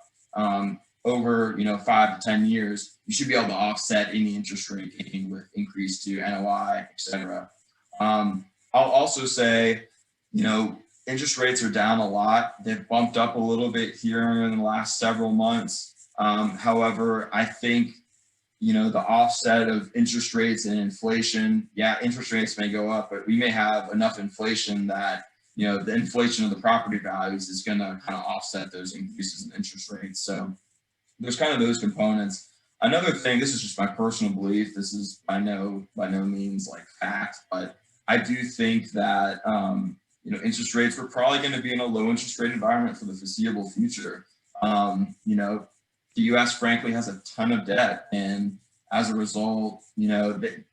over, you know, 5 to 10 years, you should be able to offset any interest rate gain with increase to NOI, et cetera. I'll also say, you know, interest rates are down a lot. They've bumped up a little bit here in the last several months. However, I think, you know, the offset of interest rates and inflation, yeah, interest rates may go up, but we may have enough inflation that, you know, the inflation of the property values is going to kind of offset those increases in interest rates. So there's kind of those components. Another thing, this is just my personal belief. This is by no means like fact, but I do think that, you know, interest rates, we're probably going to be in a low interest rate environment for the foreseeable future. You know, the U.S. frankly has a ton of debt, and as a result, the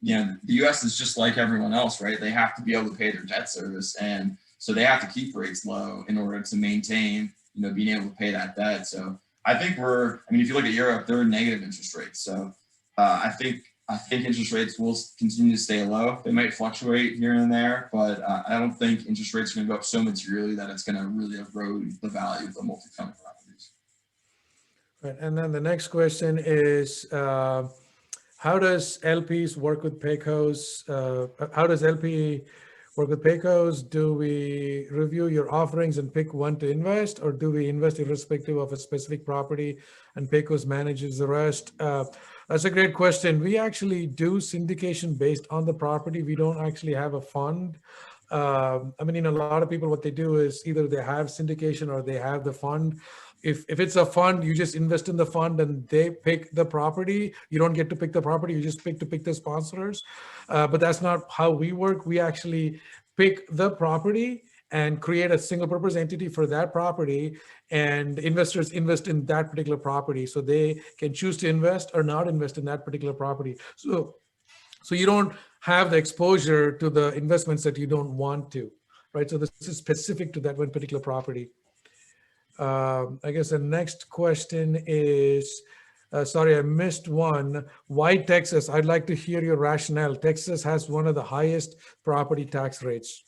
U.S. is just like everyone else, right? They have to be able to pay their debt service, and so they have to keep rates low in order to maintain, being able to pay that debt. So I think if you look at Europe, they're negative interest rates. So I think interest rates will continue to stay low. They might fluctuate here and there, but I don't think interest rates are going to go up so materially that it's going to really erode the value of the multifamily properties. Right. And then the next question is, how does LPs work with Pecos? How does LP work with Pecos? Do we review your offerings and pick one to invest, or do we invest irrespective of a specific property and Pecos manages the rest? That's a great question. We actually do syndication based on the property. We don't actually have a fund I mean, a lot of people, what they do is either they have syndication or they have the fund. If it's a fund, you just invest in the fund and they pick the property. You don't get to pick the property. You just pick the sponsors. But that's not how we work. We actually pick the property and create a single purpose entity for that property, and investors invest in that particular property. So they can choose to invest or not invest in that particular property. So you don't have the exposure to the investments that you don't want to, right? So this is specific to that one particular property. I guess the next question is, sorry, I missed one. Why Texas? I'd like to hear your rationale. Texas has one of the highest property tax rates.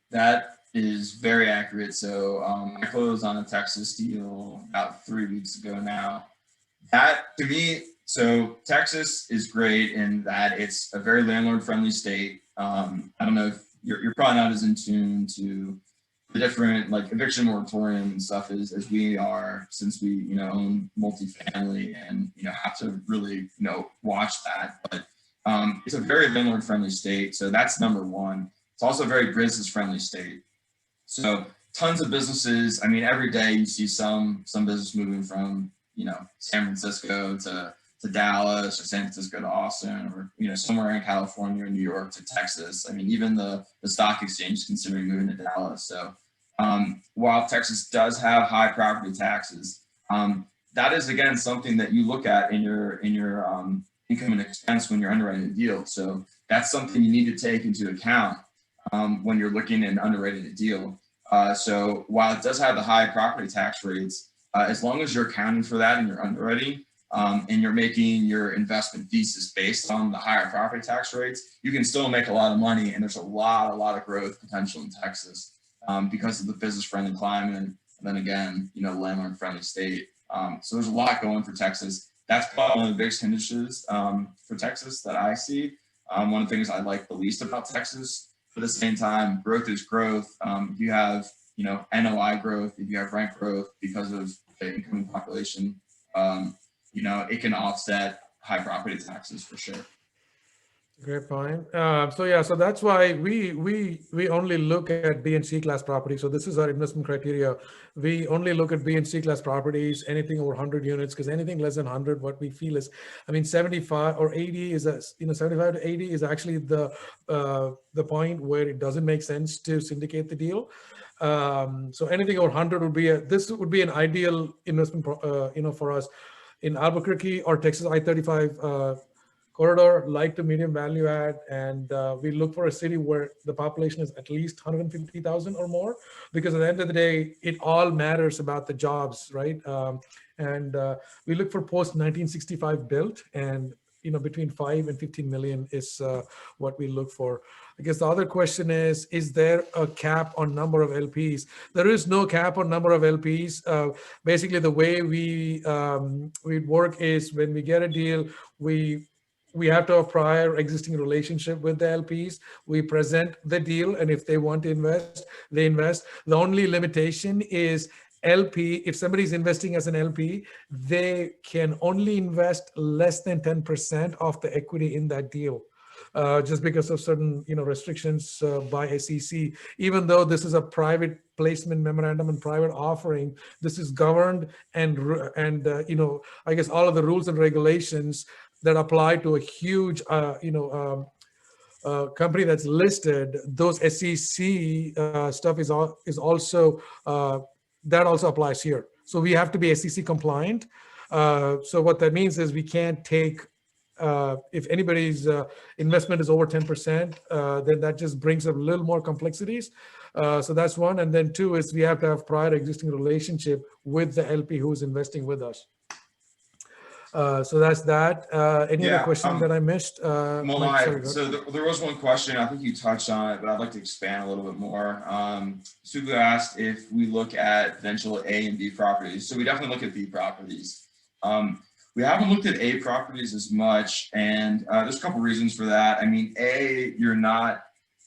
That is very accurate. So I closed on a Texas deal about 3 weeks ago now. That to me, so Texas is great in that it's a very landlord-friendly state. I don't know if you're probably not as in tune to the different like eviction moratorium and stuff as we are, since we own multifamily and have to really watch that. But it's a very landlord-friendly state, so that's number one. It's also a very business-friendly state. So tons of businesses. I mean, every day you see some business moving from San Francisco to Dallas, or San Francisco to Austin, or somewhere in California or New York to Texas. I mean, even the stock exchange is considering moving to Dallas. So while Texas does have high property taxes, that is again something that you look at in your income and expense when you're underwriting a deal. So that's something you need to take into account when you're looking and underwriting a deal. So while it does have the high property tax rates, as long as you're accounting for that in your underwriting, and you're making your investment thesis based on the higher property tax rates, you can still make a lot of money. And there's a lot of growth potential in Texas because of the business-friendly climate, and then again, landlord-friendly state. So there's a lot going for Texas. That's probably one of the biggest hindrances for Texas that I see. One of the things I like the least about Texas. But at the same time, growth is growth. If you have, NOI growth, if you have rent growth because of the incoming population, it can offset high property taxes for sure. Great point. So that's why we only look at B and C class properties. So this is our investment criteria. We only look at B and C class properties, anything over 100 units, because anything less than 100, what we feel is, 75 or 80 is 75 to 80 is actually the point where it doesn't make sense to syndicate the deal. So anything over 100 would be this would be an ideal investment, for us in Albuquerque or Texas I-35 corridor, light to medium value add, and we look for a city where the population is at least 150,000 or more, because at the end of the day, it all matters about the jobs, right? And we look for post 1965 built, and between 5 and 15 million is what we look for. I guess the other question is there a cap on number of LPs? There is no cap on number of LPs. Basically, the way we work is when we get a deal, we have to have prior existing relationship with the LPs. We present the deal, and if they want to invest, they invest. The only limitation is LP, if somebody's investing as an LP, they can only invest less than 10% of the equity in that deal, just because of certain restrictions by SEC. Even though this is a private placement memorandum and private offering, this is governed and I guess all of the rules and regulations that apply to a huge company that's listed. Those SEC stuff is also that also applies here. So we have to be SEC compliant. So what that means is we can't take, if anybody's investment is over 10%, then that just brings up a little more complexities. So that's one. And then two is we have to have prior existing relationship with the LP who's investing with us. So that's that. Any other question that I missed? Malai, so there was one question, I think you touched on it, but I'd like to expand a little bit more. Sugu asked if we look at potential A and B properties. So we definitely look at B properties. We haven't looked at A properties as much, and there's a couple reasons for that. I mean,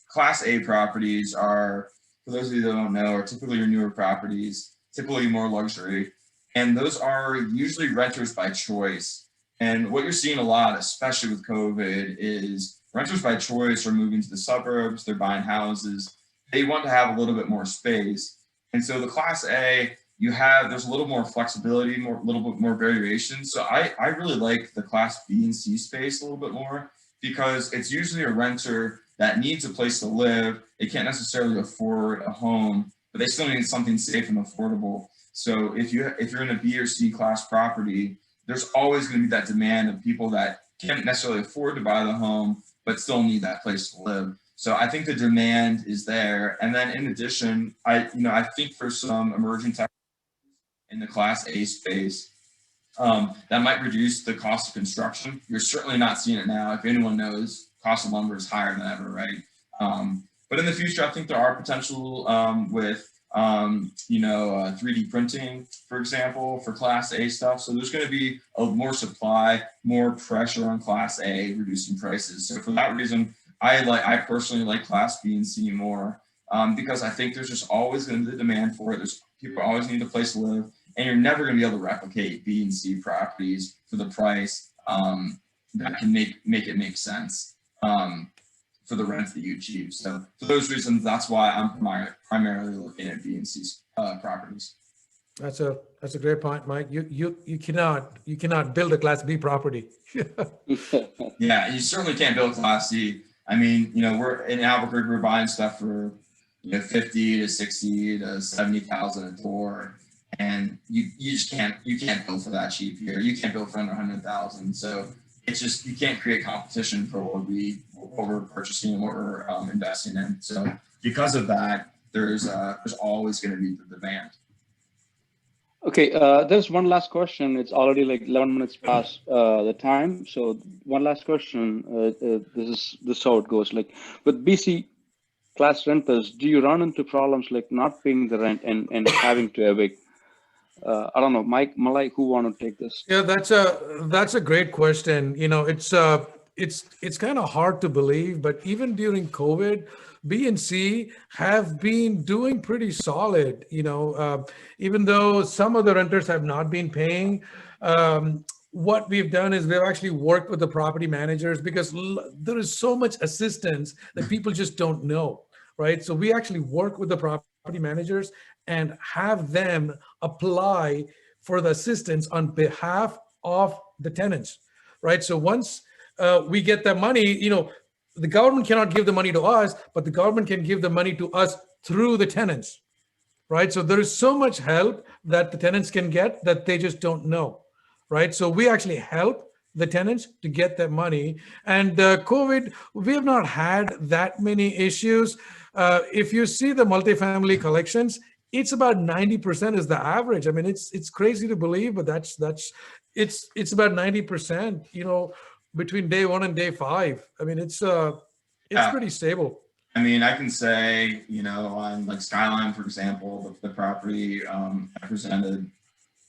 Class A properties are, for those of you that don't know, are typically your newer properties, typically more luxury. And those are usually renters by choice. And what you're seeing a lot, especially with COVID, is renters by choice are moving to the suburbs, they're buying houses, they want to have a little bit more space. And so the Class A, there's a little more flexibility, a little bit more variation. So I really like the Class B and C space a little bit more, because it's usually a renter that needs a place to live. They can't necessarily afford a home, but they still need something safe and affordable. So if you're in a B or C class property, there's always going to be that demand of people that can't necessarily afford to buy the home, but still need that place to live. So I think the demand is there. And then in addition, I think for some emerging tech in the Class A space, that might reduce the cost of construction. You're certainly not seeing it now. If anyone knows, cost of lumber is higher than ever, right? But in the future, I think there are potential with 3D printing, for example, for Class A stuff. So there's going to be more supply, more pressure on Class A, reducing prices. So for that reason, I personally like Class B and C more, because I think there's just always going to be the demand for it. People always need a place to live, and you're never going to be able to replicate B and C properties for the price that can make it make sense for the rents that you achieve. So for those reasons, that's why I'm primarily looking at B and C properties. That's a great point, Mike. You cannot build a Class B property. Yeah, you certainly can't build Class C. I mean, we're in Albuquerque, we're buying stuff for 50 to 60 to 70,000 a door, and you just can't build for that cheap here. You can't build for under 100,000. So it's just, you can't create competition for what we're purchasing and what we're investing in. So because of that, there's always going to be the demand. Okay, there's one last question. It's already like 11 minutes past the time. So one last question. This is how it goes. Like with BC class renters, do you run into problems like not paying the rent and having to evict? I don't know, Mike, Malai, who want to take this? Yeah, that's a great question. It's kind of hard to believe, but even during COVID, B and C have been doing pretty solid. Even though some of the renters have not been paying, what we've done is we've actually worked with the property managers, because there is so much assistance that people just don't know, right? So we actually work with the property managers and have them apply for the assistance on behalf of the tenants, right? So once we get the money, the government cannot give the money to us, but the government can give the money to us through the tenants, right? So there is so much help that the tenants can get that they just don't know, right? So we actually help the tenants to get that money. And COVID, we have not had that many issues. If you see the multifamily collections, it's about 90% is the average. I mean, it's crazy to believe, but it's about 90%, between day 1 and day 5. I mean, it's pretty stable. I mean, I can say, on like Skyline, for example, the property I presented,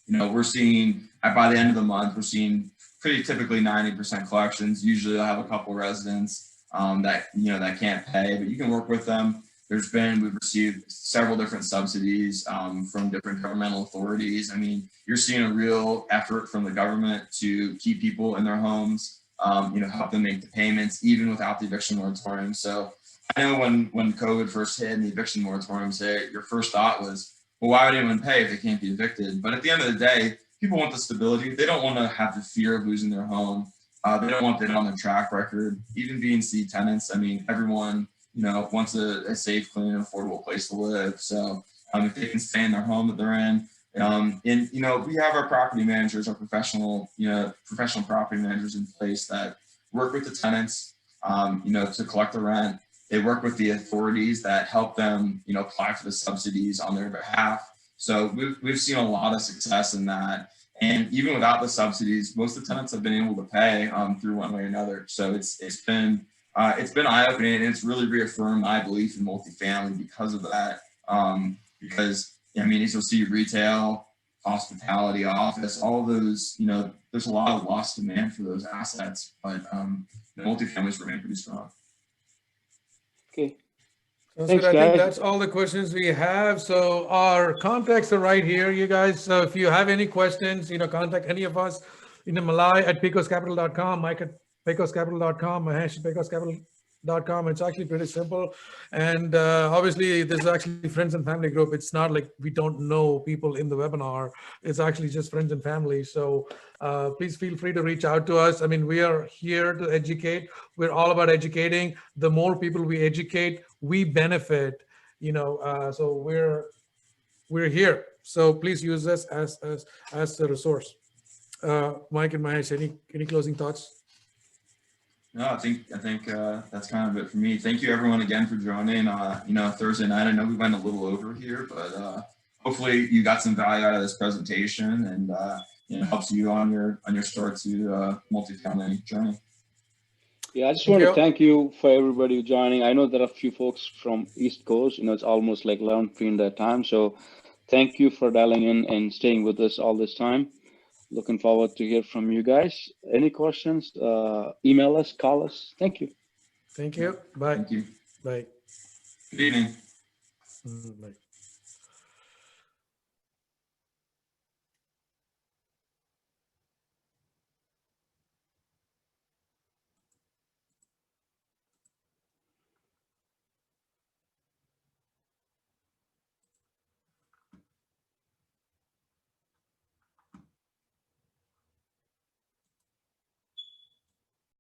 we're seeing by the end of the month, we're seeing pretty typically 90% collections. Usually I'll have a couple residents that can't pay, but you can work with them. We've received several different subsidies from different governmental authorities. I mean, you're seeing a real effort from the government to keep people in their homes, help them make the payments even without the eviction moratorium. So I know when COVID first hit and the eviction moratoriums hit, your first thought was, well, why would anyone pay if they can't be evicted? But at the end of the day, people want the stability. They don't want to have the fear of losing their home. They don't want that on their track record. Even B and C tenants, I mean, everyone wants a safe, clean, and affordable place to live. So if they can stay in their home that they're in, we have our property managers, our professional property managers in place that work with the tenants, to collect the rent. They work with the authorities that help them, apply for the subsidies on their behalf. So we've seen a lot of success in that. And even without the subsidies, most of the tenants have been able to pay through one way or another. So it's been eye-opening, and it's really reaffirmed my belief in multifamily because of that. Because as you'll see, retail, hospitality, office, all of those, there's a lot of lost demand for those assets, but the multifamilies remain pretty strong. Okay. Thanks, I think that's all the questions we have. So our contacts are right here, you guys. So if you have any questions, contact any of us, Malai at pecoscapital.com, Mike at PecosCapital.com, Mahesh, PecosCapital.com. It's actually pretty simple. And obviously, this is actually friends and family group. It's not like we don't know people in the webinar. It's actually just friends and family. So please feel free to reach out to us. I mean, we are here to educate. We're all about educating. The more people we educate, we benefit. So we're here. So please use us as a resource. Mike and Mahesh, any closing thoughts? No, I think that's kind of it for me. Thank you everyone again for joining. Thursday night. I know we went a little over here, but hopefully you got some value out of this presentation, and helps you on your start to multifamily journey. Yeah, I just want to thank you for everybody joining. I know there are a few folks from East Coast. It's almost like 11 p.m. their time. So thank you for dialing in and staying with us all this time. Looking forward to hear from you guys. Any questions? Email us, call us. Thank you. Thank you. Bye. Thank you. Bye. Good evening. Bye.